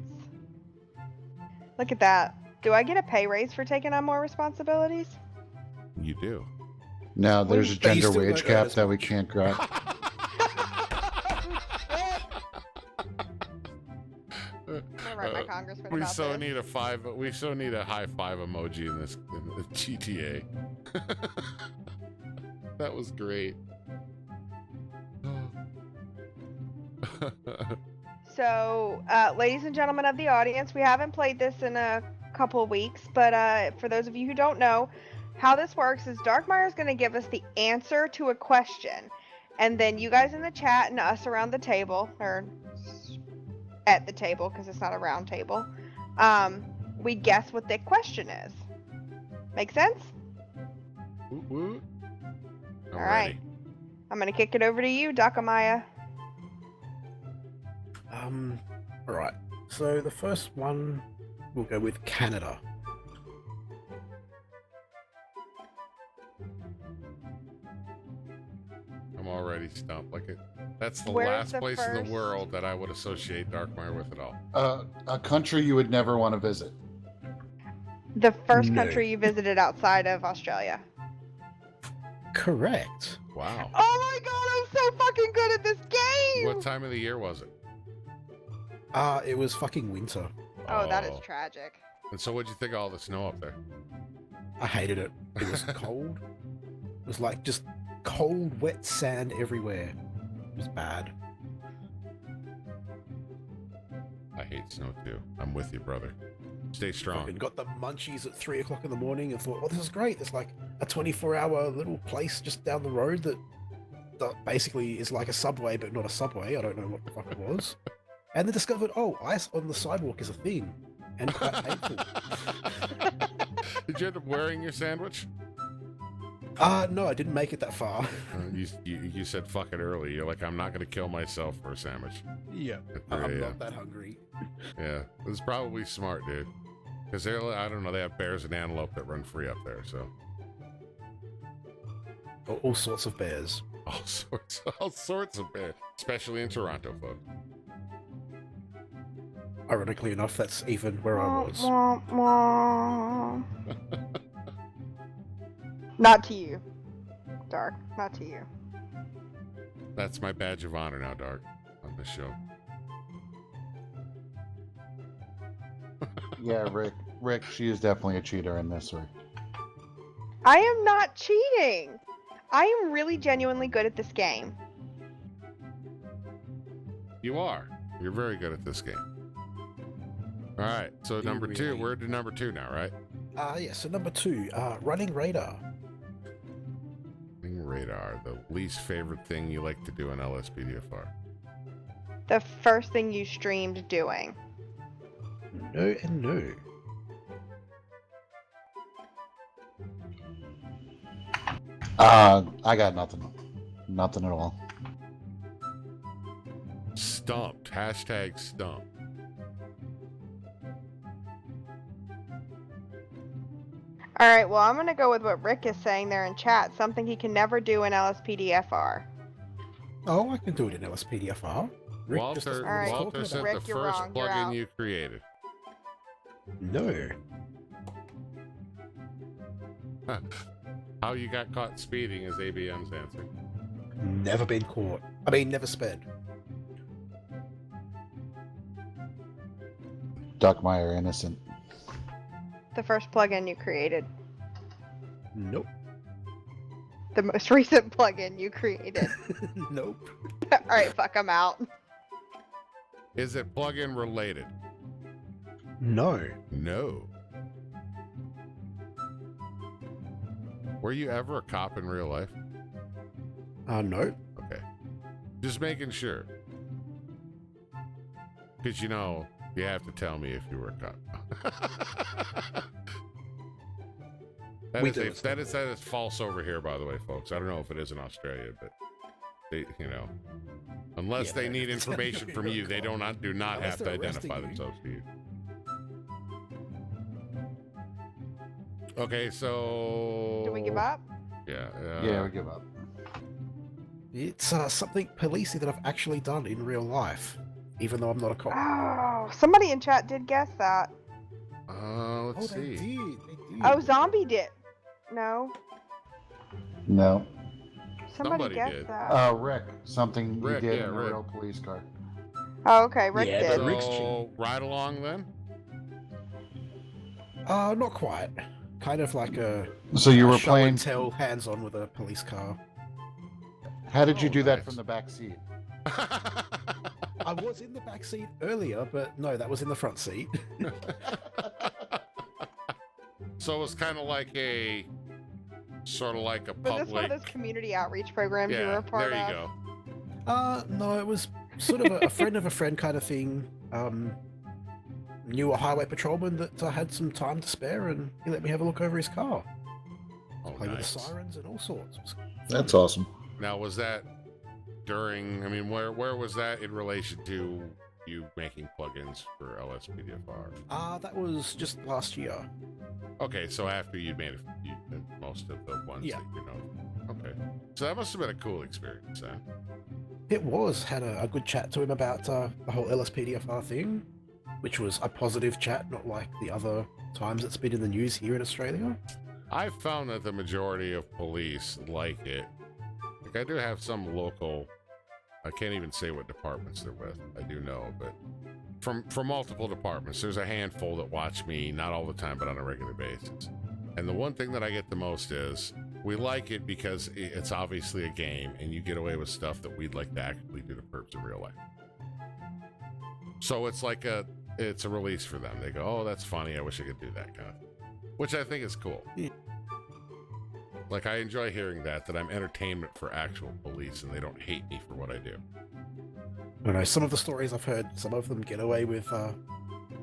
Look at that. Do I get a pay raise for taking on more responsibilities? You do. No, there's a gender wage cap that we can't grab. We so need a high 5 emoji in the GTA. That was great. So, ladies and gentlemen of the audience, we haven't played this in a couple of weeks, but for those of you who don't know, how this works is Darkmyre is going to give us the answer to a question, and then you guys in the chat and us around the table, or at the table because it's not a round table, we guess what the question is. Make sense? All right. I'm going to kick it over to you, Darkmyre. All right. So the first one, we'll go with Canada. I'm already stumped. That's the last place in the world that I would associate Darkmyre with at all. A country you would never want to visit. The first country you visited outside of Australia. Correct. Wow. Oh my god, I'm so fucking good at this game! What time of the year was it? It was fucking winter. Oh, that is tragic. And so what'd you think of all the snow up there? I hated it. It was cold. It was like just cold, wet sand everywhere. It was bad. I hate snow too. I'm with you, brother. Stay strong. I got the munchies at 3 o'clock in the morning and thought, well, this is great. There's like a 24-hour little place just down the road that basically is like a subway, but not a subway. I don't know what the fuck it was. And then discovered, ice on the sidewalk is a thing, and quite painful. Did you end up wearing your sandwich? No, I didn't make it that far. You said fuck it early. You're like, I'm not going to kill myself for a sandwich. Yeah, I'm not that hungry. Yeah, it was probably smart, dude. Because I don't know, they have bears and antelope that run free up there, so. All sorts of bears. All sorts of bears, especially in Toronto, folks. Ironically enough, that's even where I was. Not to you, Dark. Not to you. That's my badge of honor now, Dark, on this show. Yeah, Rick, she is definitely a cheater in this one. I am not cheating. I am really genuinely good at this game. You are. You're very good at this game. All right, so number 2, we're to number 2 now, right? Yeah, so number 2, running radar. Running radar, the least favorite thing you like to do in LSPDFR. The first thing you streamed doing. No and no. I got nothing. Nothing at all. Stumped. Hashtag stumped. All right, well, I'm going to go with what Rick is saying there in chat, something he can never do in LSPDFR. Oh, I can do it in LSPDFR. Rick just doesn't know what he's Alright, talking Walter about. said Rick, the you're first wrong. You're plugin out. you created. No. How you got caught speeding is ABM's answer. Never been caught. I mean, never sped. Darkmyre innocent. The first plugin you created. Nope. The most recent plugin you created. Nope. All right, fuck, I'm out. Is it plugin related? No. No. Were you ever a cop in real life? No. Okay. Just making sure. Because, you know, you have to tell me if you were a cop. That is false over here, by the way, folks. I don't know if it is in Australia, but they, you know, unless they need information from you, they do not have to identify themselves to you. Okay, so Do we give up? Yeah. Yeah, we give up. It's something policey that I've actually done in real life, even though I'm not a cop. Oh, somebody in chat did guess that. Let's They see. did. Oh, Zombie did. No, No. somebody guessed did. that. Rick. Something Rick, he did yeah, in a Rick. real police car. Oh, okay, Rick Yeah, did. but Rick's So, ride along then? Not quite. Kind of like a So you were show playing. and tell hands-on with a police car. How did you Oh, do that nice. from the back seat? I was in the back seat earlier, but no, that was in the front seat. So it was kind of like a sort of like a Was this one of public. those community outreach programs you were Yeah, a part there you of? go. No, it was sort of a friend of a friend kind of thing. Knew a highway patrolman that had some time to spare, and he let me have a look over his car. Oh, Play with the nice. sirens and all sorts. It was That's awesome. Now, was that during? I mean, where was that in relation to you making plugins for LSPDFR? that was just last year. Okay, so after you made most of the ones Yeah. that you know. Okay, so that must have been a cool experience then. It was. Had a good chat to him about the whole LSPDFR thing, which was a positive chat, not like the other times it's been in the news here in Australia. I've found that the majority of police like it. Like, I do have some local, I can't even say what departments they're with. I do know, but from multiple departments, there's a handful that watch me, not all the time, but on a regular basis. And the one thing that I get the most is, we like it because it's obviously a game, and you get away with stuff that we'd like to actively do to perps in real life. So it's like it's a release for them. They go, oh, that's funny, I wish I could do that kind of thing. Which I think is cool. Yeah. Like, I enjoy hearing that I'm entertainment for actual police and they don't hate me for what I do. I don't know, some of the stories I've heard, some of them get away with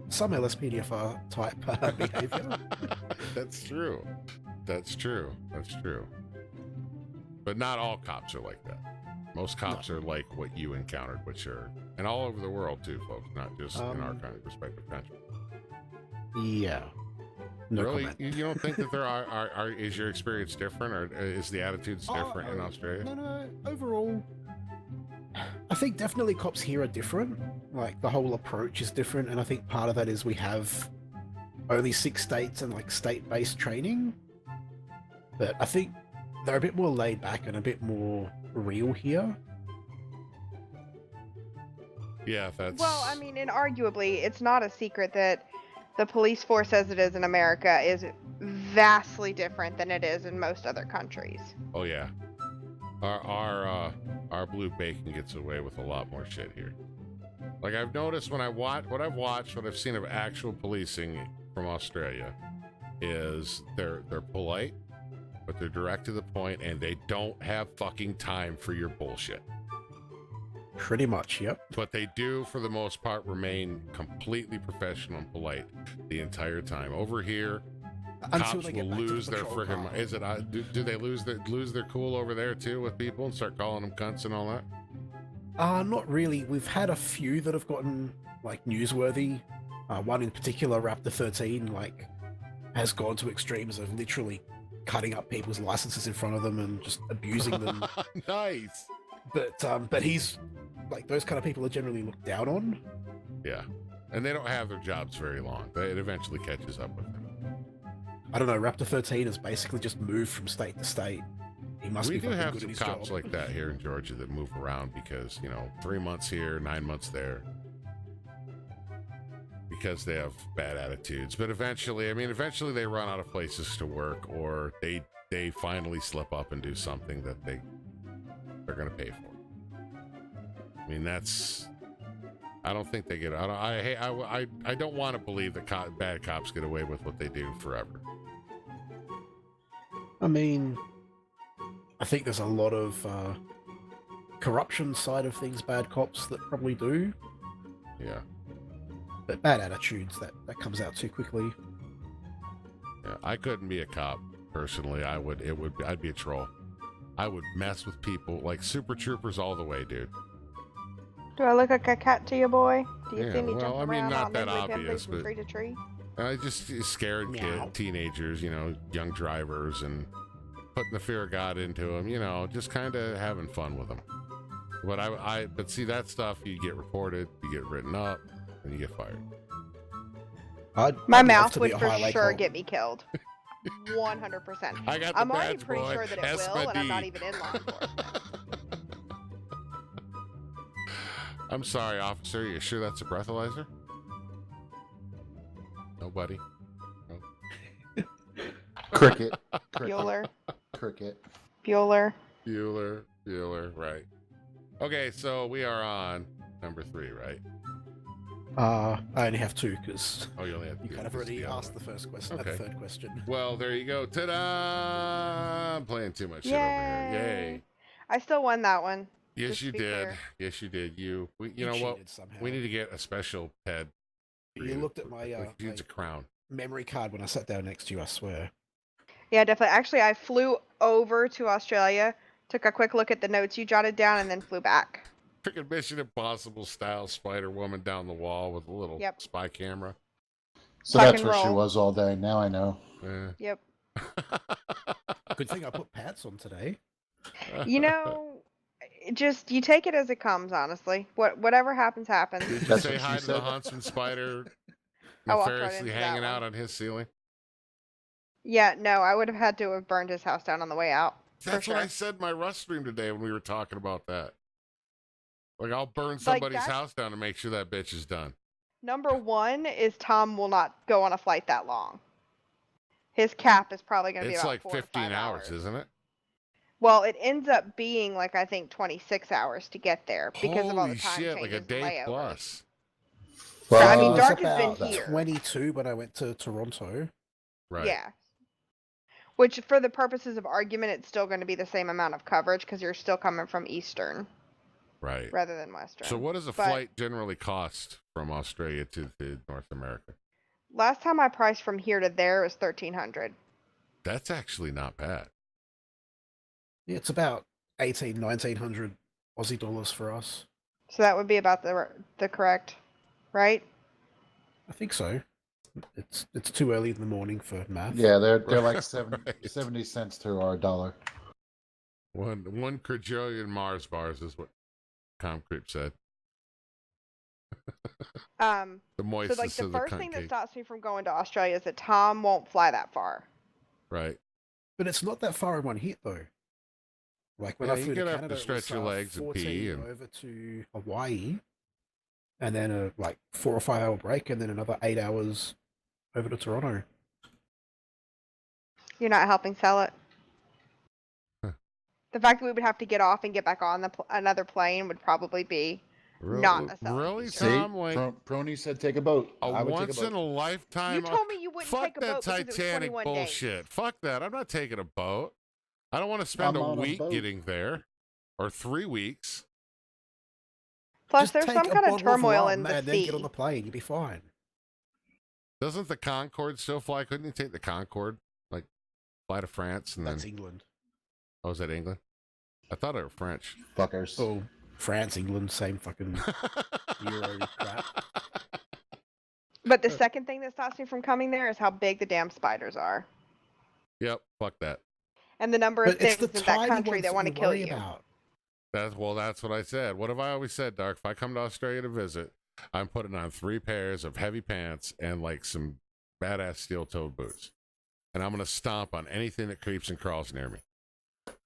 some LSPDFR type behavior. That's true. That's true. That's true. But not all cops are like that. Most cops are like what you encountered, which are, and all over the world too, folks, not just in our kind of respective country. Yeah. No really? comment. You don't think that there are is your experience different, or is the attitudes different in Australia? No. Overall, I think definitely cops here are different. Like, the whole approach is different, and I think part of that is we have only 6 states and like state-based training. But I think they're a bit more laid back and a bit more real here. Yeah, that's. Well, I mean, inarguably, it's not a secret that the police force as it is in America is vastly different than it is in most other countries. Oh yeah, our blue bacon gets away with a lot more shit here. Like, I've noticed when what I've seen of actual policing from Australia is they're polite, but they're direct to the point, and they don't have fucking time for your bullshit. Pretty much, yep. But they do, for the most part, remain completely professional and polite the entire time. Over here, Until cops they get will back to the lose their patrol friggin' car. is it do they lose their cool over there too with people and start calling them cunts and all that? Not really. We've had a few that have gotten like newsworthy. One in particular, Raptor 13, like has gone to extremes of literally cutting up people's licenses in front of them and just abusing them. Nice. But he's like, those kind of people are generally looked down on. Yeah, and they don't have their jobs very long. It eventually catches up with them. I don't know. Raptor 13 has basically just moved from state to state. He must We be do fucking have good some at his cops job. like that here in Georgia that move around because, 3 months here, 9 months there, because they have bad attitudes. But eventually they run out of places to work, or they finally slip up and do something that they're going to pay for. I mean, I don't think they get. I don't want to believe that bad cops get away with what they do forever. I mean, I think there's a lot of corruption side of things, bad cops that probably do. Yeah. But bad attitudes, that comes out too quickly. Yeah, I couldn't be a cop personally. I'd be a troll. I would mess with people like Super Troopers all the way, dude. Do I look like a cat to you, boy? Do you Yeah, see me well, jumping I mean, around not on that Lindsay Pimply obvious, from but- tree to tree? I just scared teenagers, young drivers, and putting the fear of God into them, just kind of having fun with them. But but see, that stuff, you get reported, you get written up, and you get fired. My I'd love mouth to be would a for highlight sure cop. get me killed. 100%. I got the I'm already badge, pretty boy. sure that it That's will, my and I'm not D. even in law enforcement. I'm sorry, officer. You sure that's a breathalyzer? Nobody. No. Cricket. Bueller. Cricket. Bueller. Bueller, right. Okay, so we are on number 3, right? I only have 2 because Oh, you only have you two. kind of This is already the other asked one. the first question, Okay. the third question. Well, there you go. Ta-da! I'm playing too much shit over here. Yay. I still won that one. Yes, Just you to be did. clear. Yes, you did. You You know what? cheated somehow. We need to get a special pet. for You looked at my It's a crown. memory card when I sat down next to you, I swear. Yeah, definitely. Actually, I flew over to Australia, took a quick look at the notes you jotted down, and then flew back. Freaking Mission Impossible style Spider Woman down the wall with a little Yep. spy camera. So Tuck that's and where she roll. was all day. Now I know. Eh. Yep. Good thing I put pants on today. You know, just you take it as it comes. Honestly, whatever happens, happens. Did you That's say what she hi to the said. Huntsman spider I walked right nefariously into that hanging one. out on his ceiling? Yeah, no, I would have had to have burned his house down on the way out. That's for what I sure. said in my Rust stream today when we were talking about that. Like, I'll burn Like, somebody's that's- house down to make sure that bitch is done. Number one is Tom will not go on a flight that long. His cap is probably going to be It's about like 4 to 15 5 hours, isn't it? Well, it ends up being like I think 26 hours to get there because of all the Holy time shit, changes like a and day layovers. plus. I mean, Fuck Dark has been about here. 22 when I went to Toronto. Right. Yeah. Which, for the purposes of argument, it's still going to be the same amount of coverage because you're still coming from Eastern Right. rather than Western. So what does a But flight generally cost from Australia to North America? last time I priced from here to there was $1,300. That's actually not bad. Yeah, it's about 1900 Aussie dollars for us. So that would be about the correct, right? I think so. It's too early in the morning for math. Yeah, they're like 70, Right. 70 cents to our dollar. One quadrillion Mars bars is what Tom Creep said. The So moistest like the of the first cunt thing that cake. stops me from going to Australia is that Tom won't fly that far. Right. But it's not that far in one hit though. Like when Yeah, I you flew to get up to Canada, it stretch was, your legs and 14 pee and- over to Hawaii, and then a like 4 or 5 hour break, and then another 8 hours over to Toronto. You're not helping sell it. Huh. The fact that we would have to get off and get back on another plane would probably be not a selling Really, feature. See, Tom? Like Prony said take a boat. a I would once take a in boat. a lifetime. You told me you wouldn't Fuck take a that boat because it was Titanic 21 bullshit. days. Fuck that. I'm not taking a boat. I don't want to spend I'm a on a week boat. getting there, or 3 weeks. Plus, Just there's take some a kind of bottle turmoil rum in the and then sea. get on the plane. You'll be fine. Doesn't the Concorde still fly? Couldn't you take the Concorde, like fly to France and That's then? England. Oh, is that England? I thought they were French. Fuckers. Oh, France, England, same fucking Euro crap. But the second thing that stops me from coming there is how big the damn spiders are. Yep, fuck that. And the number of But it's things the in that tiny country ones that want to kill worry you. about. That's what I said. What have I always said, Dark? If I come to Australia to visit, I'm putting on 3 pairs of heavy pants and like some badass steel-toed boots. And I'm going to stomp on anything that creeps and crawls near me.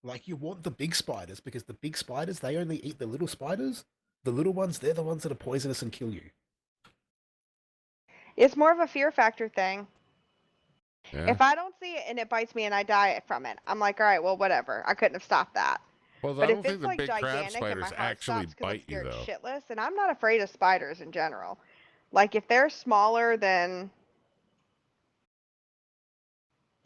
Like, you want the big spiders, because the big spiders, they only eat the little spiders. The little ones, they're the ones that are poisonous and kill you. It's more of a fear factor thing. Yeah. If I don't see it and it bites me and I die from it, I'm like, all right, well, whatever. I couldn't have stopped that. Well, But I don't if think it's the like big crab gigantic and my spiders heart actually stops 'cause I'm bite you, scared though. shitless, and I'm not afraid of spiders in general. Like, if they're smaller than...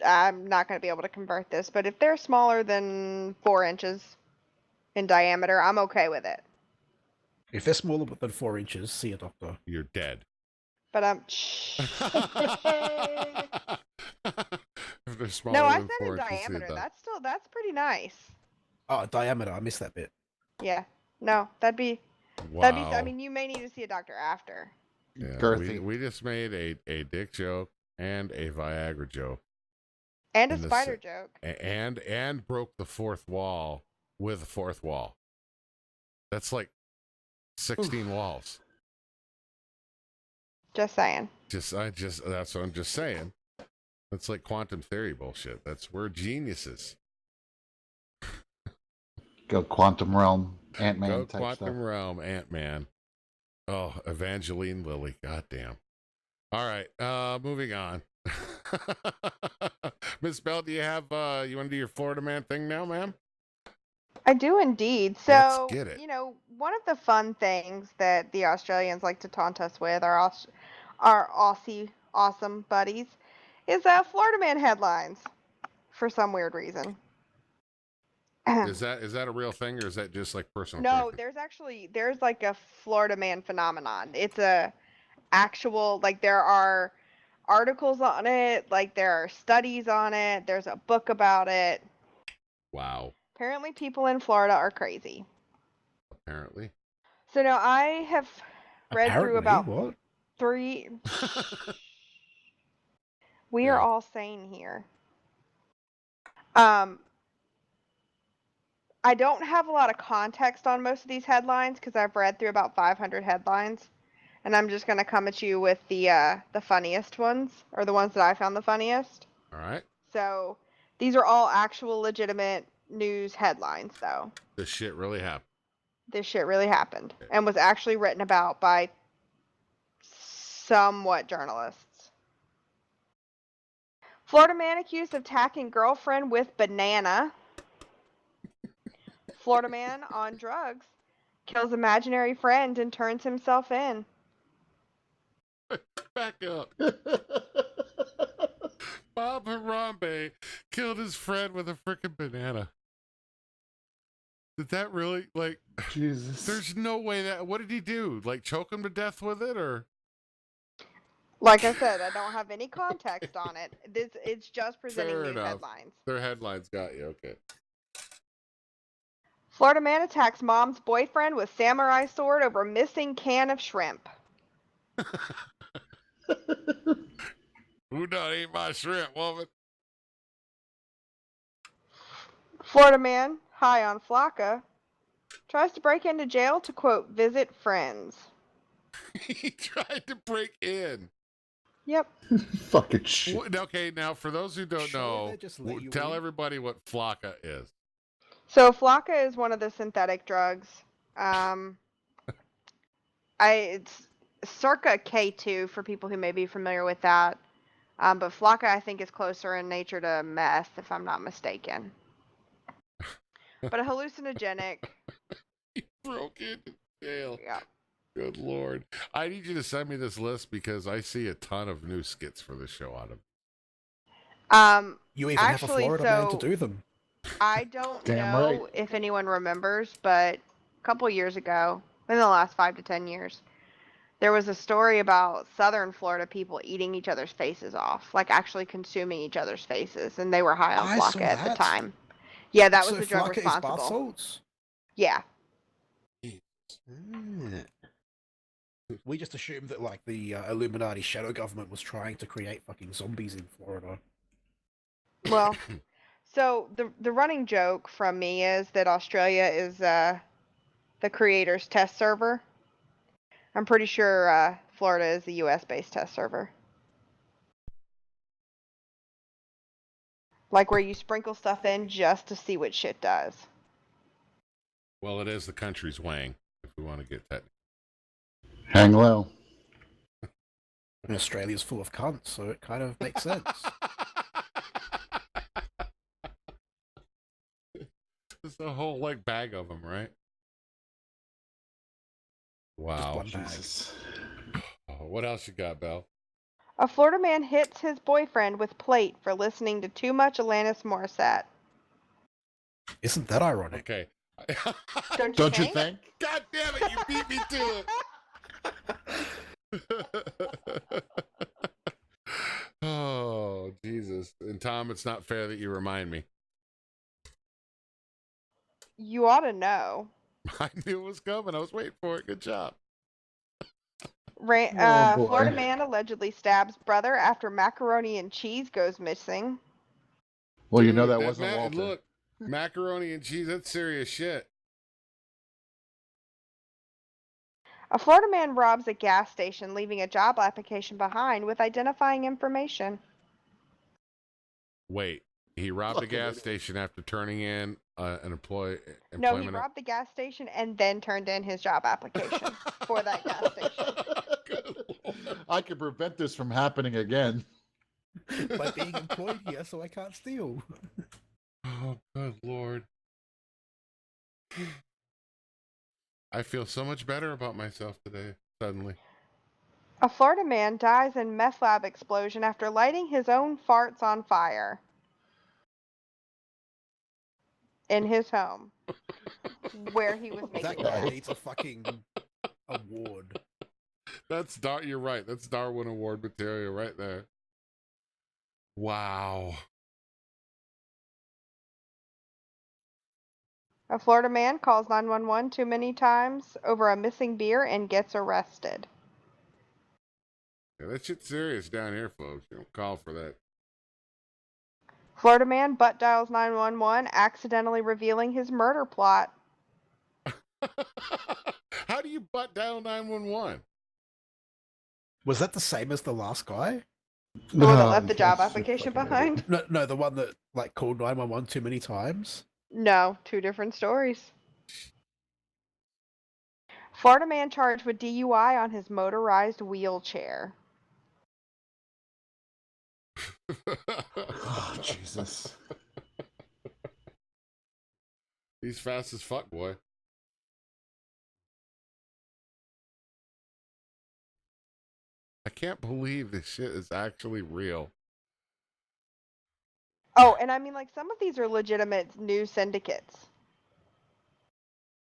I'm not going to be able to convert this, but if they're smaller than 4 inches in diameter, I'm okay with it. If they're smaller than 4 inches, see a doctor. You're dead. But I'm... If they're smaller No, I than said 4 in inches, see a diameter. doctor. That's pretty nice. Oh, diameter, I missed that bit. Yeah. No, that'd be... Wow. I mean, you may need to see a doctor after. Yeah, Girthy. we just made a dick joke and a Viagra joke. And a in the spider se- joke. And broke the 4th wall with a 4th wall. That's like 16 walls. Just saying. That's what I'm just saying. That's like quantum theory bullshit. We're geniuses. Go quantum realm, Go Ant-Man type quantum stuff. realm, Ant-Man. Oh, Evangeline Lilly. Goddamn. All right, moving on. Miss Bell, do you have you want to do your Florida man thing now, ma'am? I do indeed. Let's So, get it. you know, one of the fun things that the Australians like to taunt us with, our Aussie awesome buddies, is Florida man headlines for some weird reason. Is that a real thing, or is that just like personal? No, preference? there's like a Florida man phenomenon. It's a actual, like, there are articles on it, like there are studies on it, there's a book about it. Wow. Apparently people in Florida are crazy. Apparently. So now I have read through about what? 3. We are all sane here. I don't have a lot of context on most of these headlines because I've read through about 500 headlines, and I'm just gonna come at you with the funniest ones, or the ones that I found the funniest. All right. So these are all actual legitimate news headlines, though. This shit really happened. This shit really happened and was actually written about by somewhat journalists. Florida man accused of attacking girlfriend with banana. Florida man on drugs kills imaginary friend and turns himself in. Back up. Bob Harambe killed his friend with a freaking banana. Did that really, like... Jesus. There's no way that... What did he do? Like, choke him to death with it, or... Like I said, I don't have any context on it. It's just presenting Fair news enough. headlines. Their headlines got you, okay. Florida man attacks mom's boyfriend with samurai sword over missing can of shrimp. Who done ate my shrimp, woman? Florida man, high on flakka, tries to break into jail to, quote, visit friends. He tried to break in. Yep. Fucking shit. Okay, now for those who don't know, they just let you tell in? everybody what flakka is. So flakka is one of the synthetic drugs. It's circa K2 for people who may be familiar with that. But flakka, I think, is closer in nature to meth, if I'm not mistaken. But a hallucinogenic. He broke into jail. Yeah. Good Lord. I need you to send me this list because I see a ton of new skits for the show out of it. You even have a Florida man to do them. I don't Damn know right. if anyone remembers, but a couple years ago, in the last 5 to 10 years, there was a story about southern Florida people eating each other's faces off, like actually consuming each other's faces, and they were high on I saw flakka at the that. time. Yeah, that was So the drug flakka is responsible. bath salts? Yeah. Ah. We just assumed that like the Illuminati shadow government was trying to create fucking zombies in Florida. Well, so the running joke from me is that Australia is the creator's test server. I'm pretty sure Florida is the U.S. based test server. Like where you sprinkle stuff in just to see what shit does. Well, it is the country's wang, if we want to get that. Hang low. And Australia's full of cunts, so it kind of makes sense. There's a whole like bag of them, right? Wow. Jesus. Oh, what else you got, Belle? A Florida man hits his boyfriend with plate for listening to too much Alanis Morissette. Isn't that ironic? Okay. Don't you think? God damn it, you beat me to it. Oh, Jesus. And Tom, it's not fair that you remind me. You ought to know. I knew it was coming. I was waiting for it. Good job. boy. Florida man allegedly stabs brother after macaroni and cheese goes missing. Well, you know Dude, that wasn't Walter. Look, macaroni and cheese, that's serious shit. A Florida man robs a gas station, leaving a job application behind with identifying information. Wait, he robbed a gas station after turning in an employment. No, he robbed the gas station and then turned in his job application for that gas station. I could prevent this from happening again. By being employed here, so I can't steal. Oh, good Lord. I feel so much better about myself today, suddenly. A Florida man dies in meth lab explosion after lighting his own farts on fire in his home, where he was That making guy meth. needs a fucking award. You're right. That's Darwin Award material right there. Wow. A Florida man calls 911 too many times over a missing beer and gets arrested. Yeah, that shit's serious down here, folks. You don't call for that. Florida man butt dials 911, accidentally revealing his murder plot. How do you butt dial 911? Was that the same as the last guy? The one that left the job application behind? No, the one that like called 911 too many times. No, two different stories. Florida man charged with DUI on his motorized wheelchair. Oh, Jesus. He's fast as fuck, boy. I can't believe this shit is actually real. Oh, and I mean, like, some of these are legitimate news syndicates.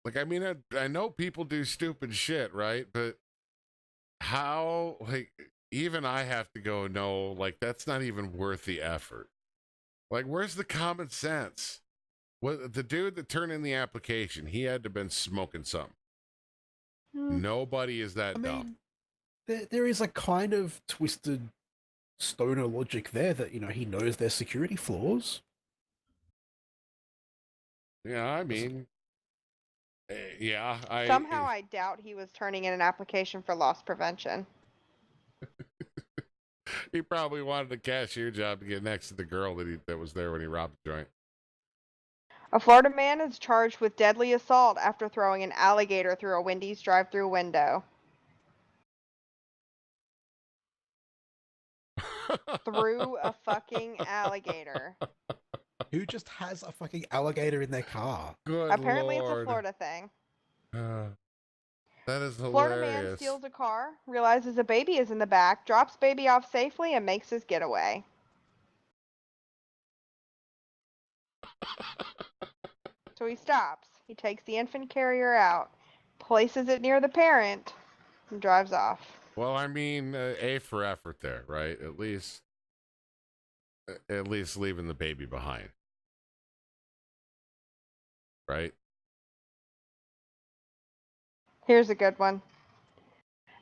Like, I mean, I know people do stupid shit, right? But how, like, even I have to go, no, like, that's not even worth the effort. Like, where's the common sense? What, the dude that turned in the application, he had to have been smoking something. Nobody is that dumb. There is a kind of twisted stoner logic there that, you know, he knows there's security flaws. Yeah, I mean, yeah. Somehow I doubt he was turning in an application for loss prevention. He probably wanted a cashier job to get next to the girl that was there when he robbed the joint. A Florida man is charged with deadly assault after throwing an alligator through a Wendy's drive-thru window. Through a fucking alligator. Who just has a fucking alligator in their car? Good Apparently Lord. it's a Florida thing. That is hilarious. Florida man steals a car, realizes a baby is in the back, drops baby off safely, and makes his getaway. So he stops. He takes the infant carrier out, places it near the parent, and drives off. Well, I mean, A for effort there, right? At least leaving the baby behind. Right? Here's a good one.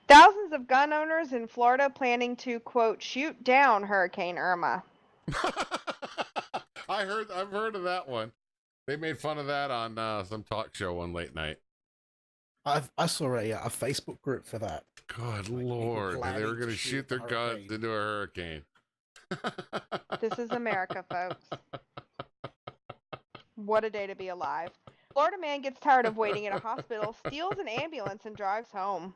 Thousands of gun owners in Florida planning to, quote, shoot down Hurricane Irma. I've heard of that one. They made fun of that on some talk show one late night. I saw a Facebook group for that. Good Like, Lord. people And they were planning going to to shoot shoot their the guns hurricane. into a hurricane. This is America, folks. What a day to be alive. Florida man gets tired of waiting at a hospital, steals an ambulance, and drives home.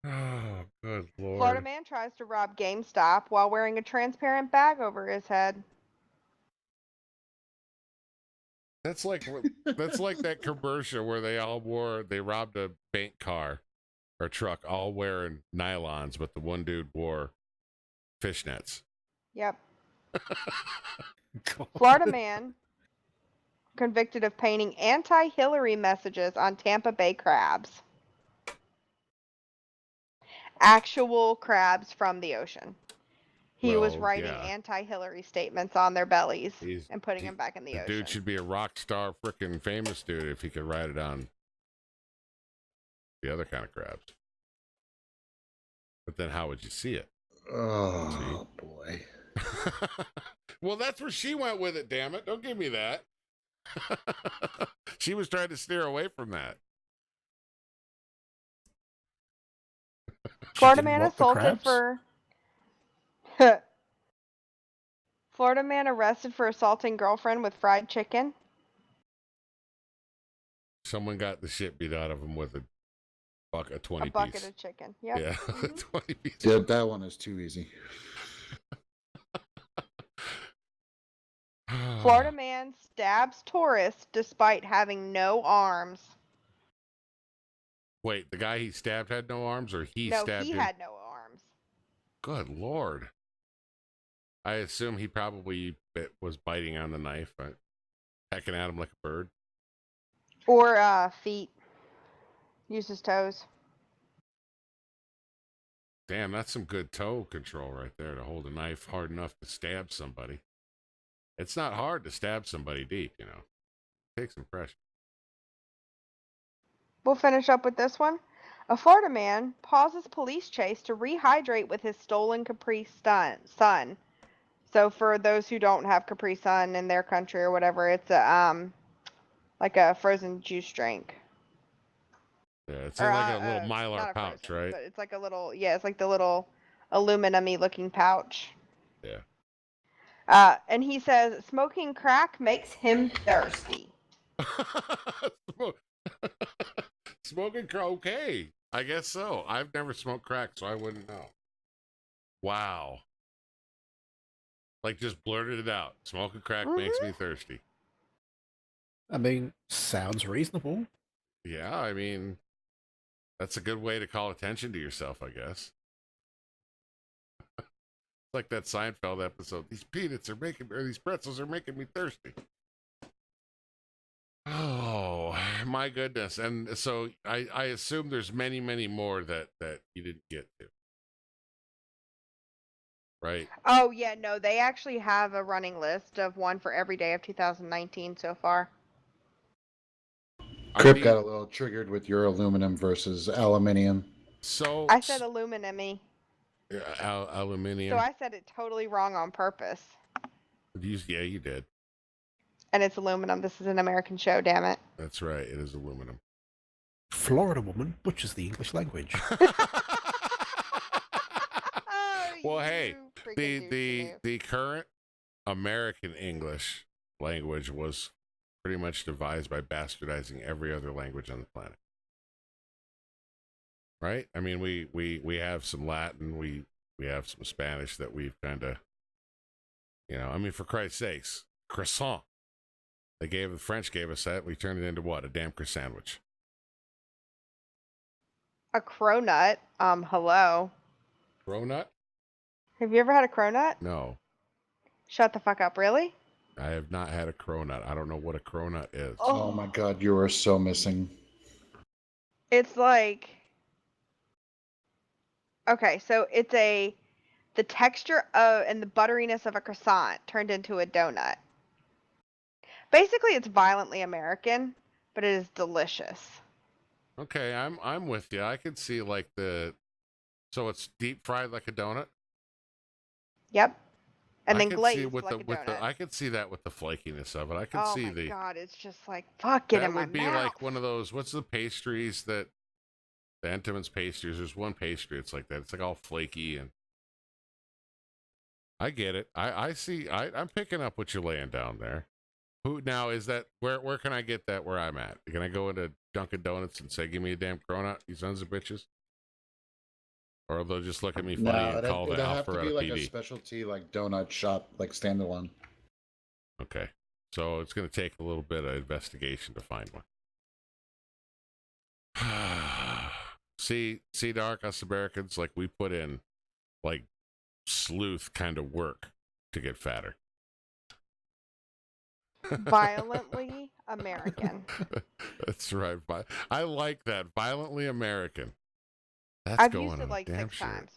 Oh, good Lord. Florida man tries to rob GameStop while wearing a transparent bag over his head. That's like that commercial where they robbed a bank car or truck all wearing nylons, but the one dude wore fishnets. Yep. Florida man convicted of painting anti-Hillary messages on Tampa Bay crabs. Actual crabs from the ocean. He was Well, writing yeah. anti-Hillary statements on their bellies He's- and putting them back in the ocean. Dude should be a rock star, freaking famous dude if he could write it on the other kind of crabs. But then how would you see it? Oh, boy. Well, that's where she went with it, damn it. Don't give me that. She was trying to steer away from that. Florida didn't man want the assaulted crabs? for... Florida man arrested for assaulting girlfriend with fried chicken. Someone got the shit beat out of him with a 20 A bucket piece. of chicken. Yep. Yeah, Mhm. 20 piece. Yeah, that one is too easy. Florida man stabs tourist despite having no arms. Wait, the guy he stabbed had no arms, or he No, stabbed he him? had no arms. Good Lord. I assume he probably was biting on the knife, pecking at him like a bird. Or feet. Use his toes. Damn, that's some good toe control right there to hold a knife hard enough to stab somebody. It's not hard to stab somebody deep, you know. It takes some pressure. We'll finish up with this one. A Florida man pauses police chase to rehydrate with his stolen Capri Sun. So for those who don't have Capri Sun in their country or whatever, it's a like a frozen juice drink. Yeah, it's in like a little not Mylar a pouch, frozen, right? But it's like a little, it's like the little aluminum-y looking pouch. Yeah. And he says smoking crack makes him thirsty. Smoking crack, okay. I guess so. I've never smoked crack, so I wouldn't know. Wow. Like, just blurted it out. Smoking crack makes me thirsty. I mean, sounds reasonable. Yeah, I mean, that's a good way to call attention to yourself, I guess. It's like that Seinfeld episode. These pretzels are making me thirsty. Oh, my goodness. And so I assume there's many, many more that you didn't get to. Right? Oh, yeah, no, they actually have a running list of one for every day of 2019 so far. Crip got a little triggered with your aluminum versus aluminium. So I said aluminum-y. Aluminium. So I said it totally wrong on purpose. Yeah, you did. And it's aluminum. This is an American show, damn it. That's right. It is aluminum. Florida woman butchers the English language. Well, hey, the current American English language was pretty much devised by bastardizing every other language on the planet. Right? I mean, we have some Latin, we have some Spanish that we've kind of, I mean, for Christ's sakes, croissant. The French gave us that. We turned it into what? A damn croissant sandwich. A cronut. Hello. Cronut? Have you ever had a cronut? No. Shut the fuck up, really? I have not had a cronut. I don't know what a cronut is. Oh my God, you are so missing. It's like, okay, so it's the texture of and the butteriness of a croissant turned into a donut. Basically, it's violently American but it is delicious. Okay, I'm with you. I could see like so it's deep fried like a donut. Yep. And I then could glazed see with like a donut. I could see that with the flakiness of it. I could Oh see my god, it's just like, fuck, get that in my would be mouth. like one of those. What's the pastries that the Entenmann's pastries? There's one pastry. It's like that. It's like all flaky and. I get it. I see. I'm picking up what you're laying down there. Who now is that? Where can I get that? Where I'm at? Can I go into Dunkin' Donuts and say, "Give me a damn cronut, you sons of bitches"? Or they'll just look at me funny and call the have offer to out be of like a PD. specialty like donut shop, like standalone. Okay, so it's going to take a little bit of investigation to find one. see, Dark, us Americans, like we put in like sleuth kind of work to get fatter. Violently American. That's right. I like that. Violently American. That's I've going used on it like a damn 6 shirt. times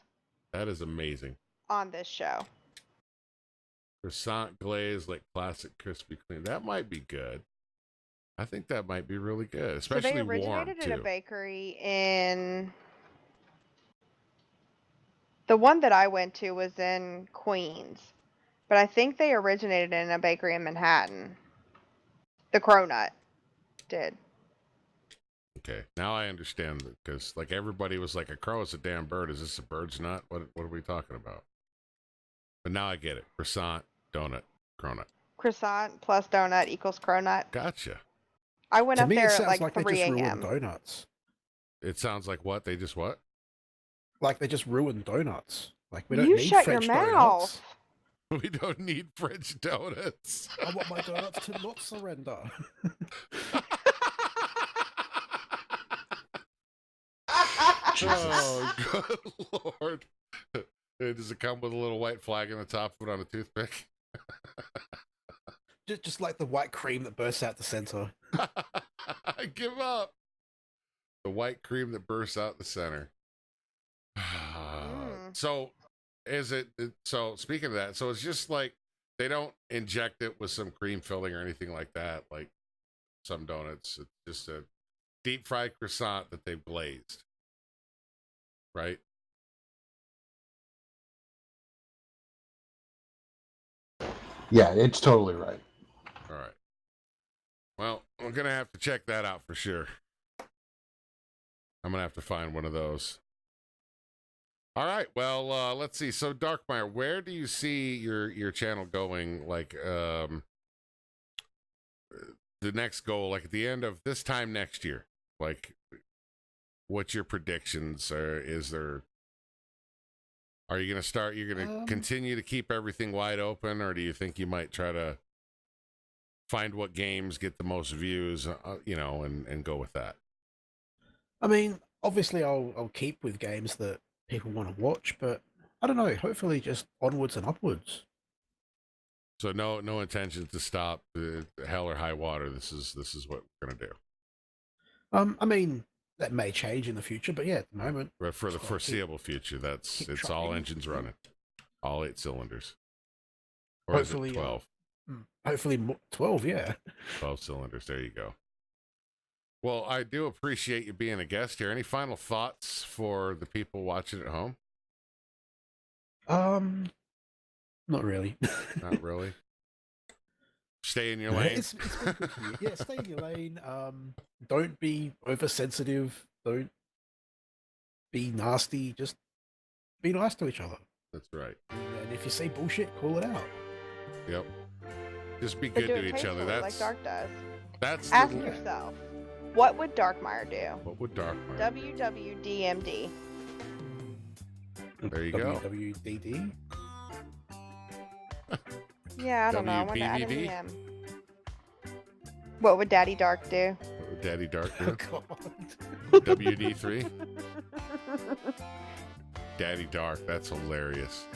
That is amazing. on this show. Croissant glaze, like classic Krispy Kreme. That might be good. I think that might be really good, especially So they warm originated too. in a bakery in... The one that I went to was in Queens, but I think they originated in a bakery in Manhattan. The Cronut did. Okay, now I understand because like everybody was like, a crow is a damn bird. Is this a bird's nut? What are we talking about? But now I get it. Croissant, donut, cronut. Croissant plus donut equals Cronut. Gotcha. I went To up me, there it at sounds like like 3 they just ruined a.m. donuts. It sounds like what? They just what? Like they just ruined donuts. Like we don't You need shut French your donuts. mouth. We don't need French donuts. I want my donuts to not surrender. Oh, good Lord. Does it come with a little white flag on the top of it on a toothpick? just like the white cream that bursts out the center. I give up. The white cream that bursts out the center. So, so speaking of that, so it's just like they don't inject it with some cream filling or anything like that, like some donuts. It's just a deep fried croissant that they've glazed. Right? Yeah, it's totally right. All right. Well, I'm going to have to check that out for sure. I'm going to have to find one of those. All right. Well, let's see. So, Darkmyre, where do you see your channel going? Like, the next goal, like at the end of this time next year? Like, what's your predictions? Are you going to start? You're going to continue to keep everything wide open, or do you think you might try to find what games get the most views, and go with that? I mean, obviously, I'll keep with games that people want to watch, but I don't know. Hopefully, just onwards and upwards. So no intention to stop. Hell or high water. This is what we're gonna do. I mean, that may change in the future, but yeah, at the moment. But for the foreseeable future, it's all engines running, all 8 cylinders. Or Hopefully, is it 12? Hopefully 12, yeah. 12 cylinders. There you go. Well, I do appreciate you being a guest here. Any final thoughts for the people watching at home? Not really. Not really. Stay in your lane. It's been good for you. Yeah, stay in your lane. Don't be oversensitive. Don't be nasty. Just be nice to each other. That's right. And if you say bullshit, call it out. Yep. Just be But good do to it each other. tastefully, That's like Dark does. That's Ask the, yourself, what would Darkmyre do? what would Darkmyre? WWDMD. There you go. WWDD. Yeah, I don't know. I want to add WBVD? him. What would Daddy Dark do? What would Daddy Dark Oh, do? God. WD3? Daddy Dark. That's hilarious.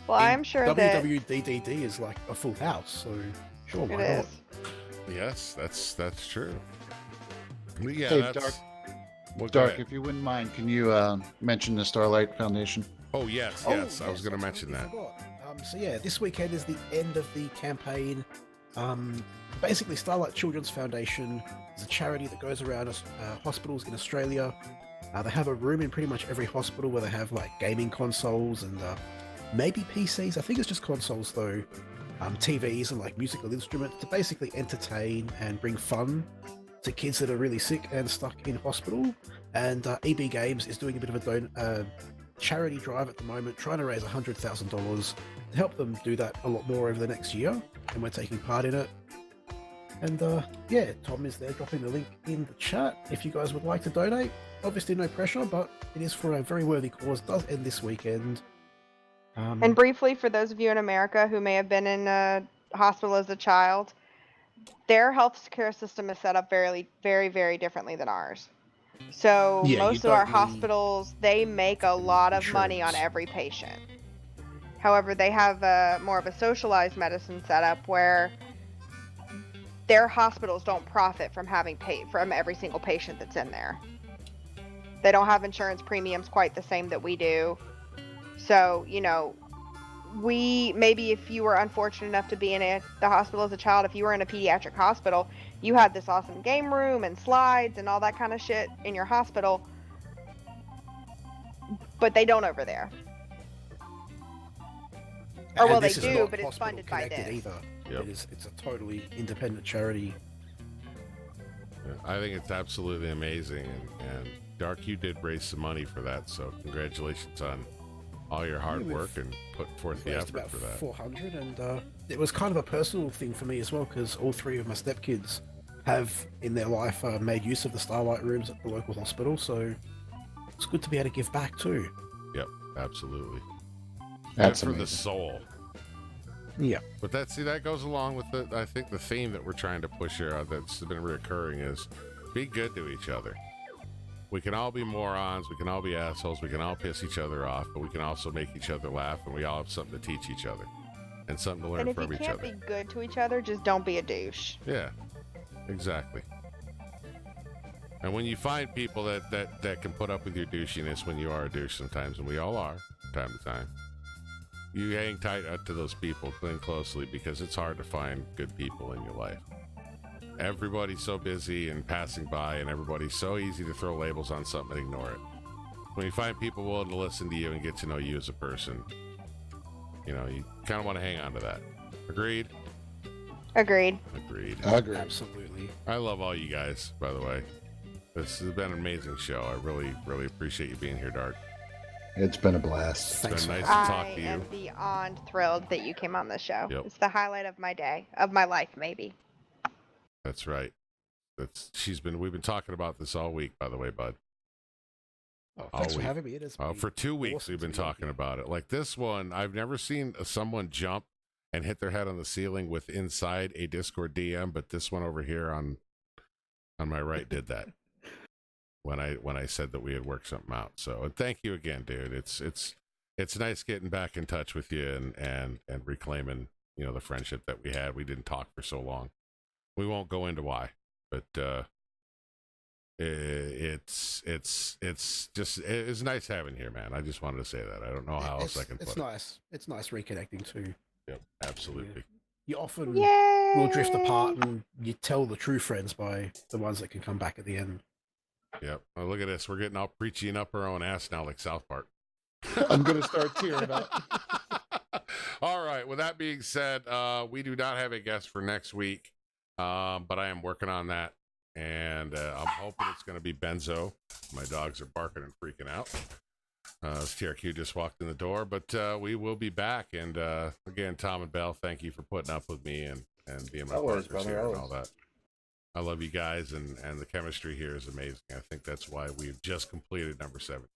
Well, I'm sure that WWDDD is like a full house, so sure, it why not? is. Yes, that's true. But yeah, Hey, that's... Dark. Well, go Dark, ahead. if you wouldn't mind, can you mention the Starlight Foundation? Oh, yes. Oh, I was going to I mention that. completely forgot. So yeah, this weekend is the end of the campaign Basically, Starlight Children's Foundation is a charity that goes around hospitals in Australia. They have a room in pretty much every hospital where they have like gaming consoles and maybe PCs. I think it's just consoles though. TVs and like musical instruments to basically entertain and bring fun to kids that are really sick and stuck in hospital. And EB Games is doing a bit of a charity drive at the moment, trying to raise $100,000 to help them do that a lot more over the next year, and we're taking part in it. And yeah, Tom is there dropping the link in the chat if you guys would like to donate. Obviously no pressure, but it is for a very worthy cause. It does end this weekend. And briefly, for those of you in America who may have been in a hospital as a child, their health care system is set up very, very, very differently than ours. So Yeah, most you of our don't need hospitals, they make a lot of money on insurance. every patient. However, they have more of a socialized medicine setup where their hospitals don't profit from having from every single patient that's in there. They don't have insurance premiums quite the same that we do. So, you know, maybe if you were unfortunate enough to be in the hospital as a child, if you were in a pediatric hospital, you had this awesome game room and slides and all that kind of shit in your hospital, but they don't over there. Or well, they this is do, not but it's hospital funded by connected this. either. Yep. It's a totally independent charity. I think it's absolutely amazing, and Dark, you did raise some money for that, so congratulations on all your hard work and put forth the Raised effort about for that. 400, and it was kind of a personal thing for me as well, because all three of my stepkids have in their life made use of the Starlight rooms at the local hospital, so it's good to be able to give back too. Yep, absolutely. That's and for the amazing. soul. Yeah. But that goes along with I think the theme that we're trying to push here that's been reoccurring is be good to each other. We can all be morons, we can all be assholes, we can all piss each other off, but we can also make each other laugh, and we all have something to teach each other and something to learn And if from you each can't other. be good to each other, just don't be a douche. Yeah, exactly. And when you find people that can put up with your douchiness when you are a douche sometimes, and we all are from time to time, you hang tight to those people, cling closely, because it's hard to find good people in your life. Everybody's so busy and passing by, and everybody's so easy to throw labels on something and ignore it. When you find people willing to listen to you and get to know you as a person, you know, you kind of want to hang on to that. Agreed? Agreed. Agreed. Agreed. Absolutely. I love all you guys, by the way. This has been an amazing show. I really, really appreciate you being here, Dark. It's been a blast. It's Thanks, been nice man. to talk I to you. am beyond thrilled that you came on the show. Yep. It's the highlight of my day, of my life, maybe. That's right. We've been talking about this all week, by the way, bud. Oh, All thanks for week. having me. It is For 2 weeks, awesome we've been to be talking here. about it. Like this one, I've never seen someone jump and hit their head on the ceiling with inside a Discord DM, but this one over here on my right did that when I said that we had worked something out. So, and thank you again, dude. It's nice getting back in touch with you and reclaiming, you know, the friendship that we had. We didn't talk for so long. We won't go into why, but it's nice having you here, man. I just wanted to say that. I don't know how else I can put It's it. nice. It's nice reconnecting too. Yep, absolutely. You often Yay! will drift apart, and you tell the true friends by the ones that can come back at the end. Yep. Well, look at this. We're getting all preachy and up our own ass now, like South Park. I'm gonna start tearing up. All right. With that being said, we do not have a guest for next week, but I am working on that, and I'm hoping it's going to be Benzo. My dogs are barking and freaking out. TRQ just walked in the door, but we will be back. And again, Tom and Bell, thank you for putting up with me and being my Always, partners brother, here and always. all that. I love you guys, and the chemistry here is amazing. I think that's why we've just completed number 17.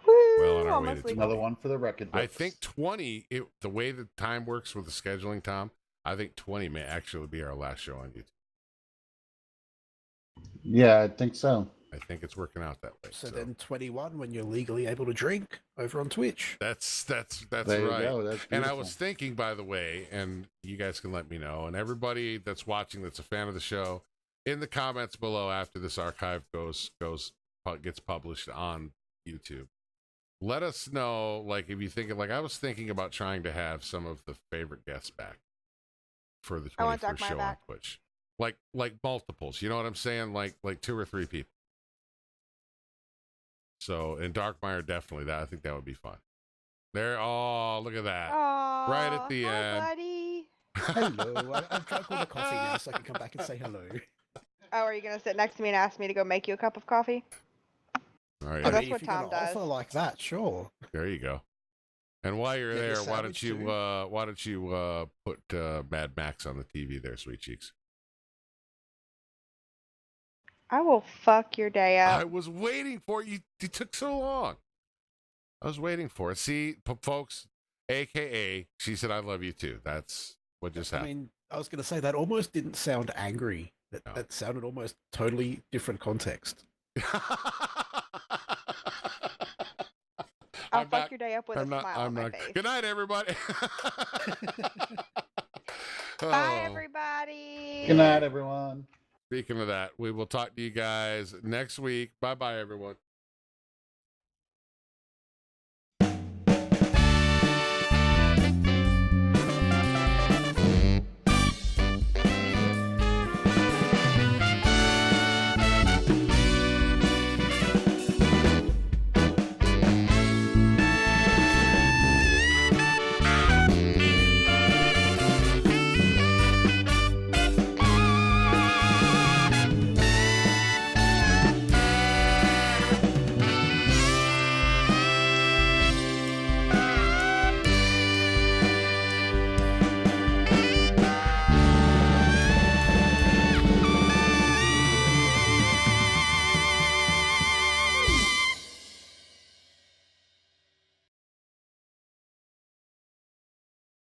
Woo! Well, on our way Almost to weekly. Another one for the record books. I think 20, the way the time works with the scheduling, Tom, I think 20 may actually be our last show on YouTube. Yeah, I think so. I think it's working out that way. So then 21 when you're legally able to drink over on Twitch. That's There you right. go. That's And I beautiful. was thinking, by the way, and you guys can let me know, and everybody that's watching that's a fan of the show, in the comments below after this archive gets published on YouTube, let us know, like, if you think, like, I was thinking about trying to have some of the favorite guests back. for the I want 21st Darkmyre show on back. Twitch. Like multiples. You know what I'm saying? Like 2 or 3 people. So, and Darkmyre, definitely. I think that would be fun. There. Oh, look at that. Aww, Right at the hi, end. buddy. Hello. I'm trying to call the coffee now so I can come back and say hello. Oh, are you gonna sit next to me and ask me to go make you a cup of coffee? All right. Oh, that's if what you're gonna Tom does. offer like that, sure. There you go. And while you're Get your there, why don't sandwich you put Mad Max on the TV there, Sweet Cheeks? I will fuck your day I up. was waiting for it. You took so long. I was waiting for it. See, folks, AKA, she said, I love you too. That's what just I happened. mean, I was going to say that almost didn't sound angry. No. That sounded almost totally different context. I'll fuck your day up with a smile on my face. Good night, everybody. Bye, Oh. everybody. Good night, everyone. Speaking of that, we will talk to you guys next week. Bye-bye, everyone.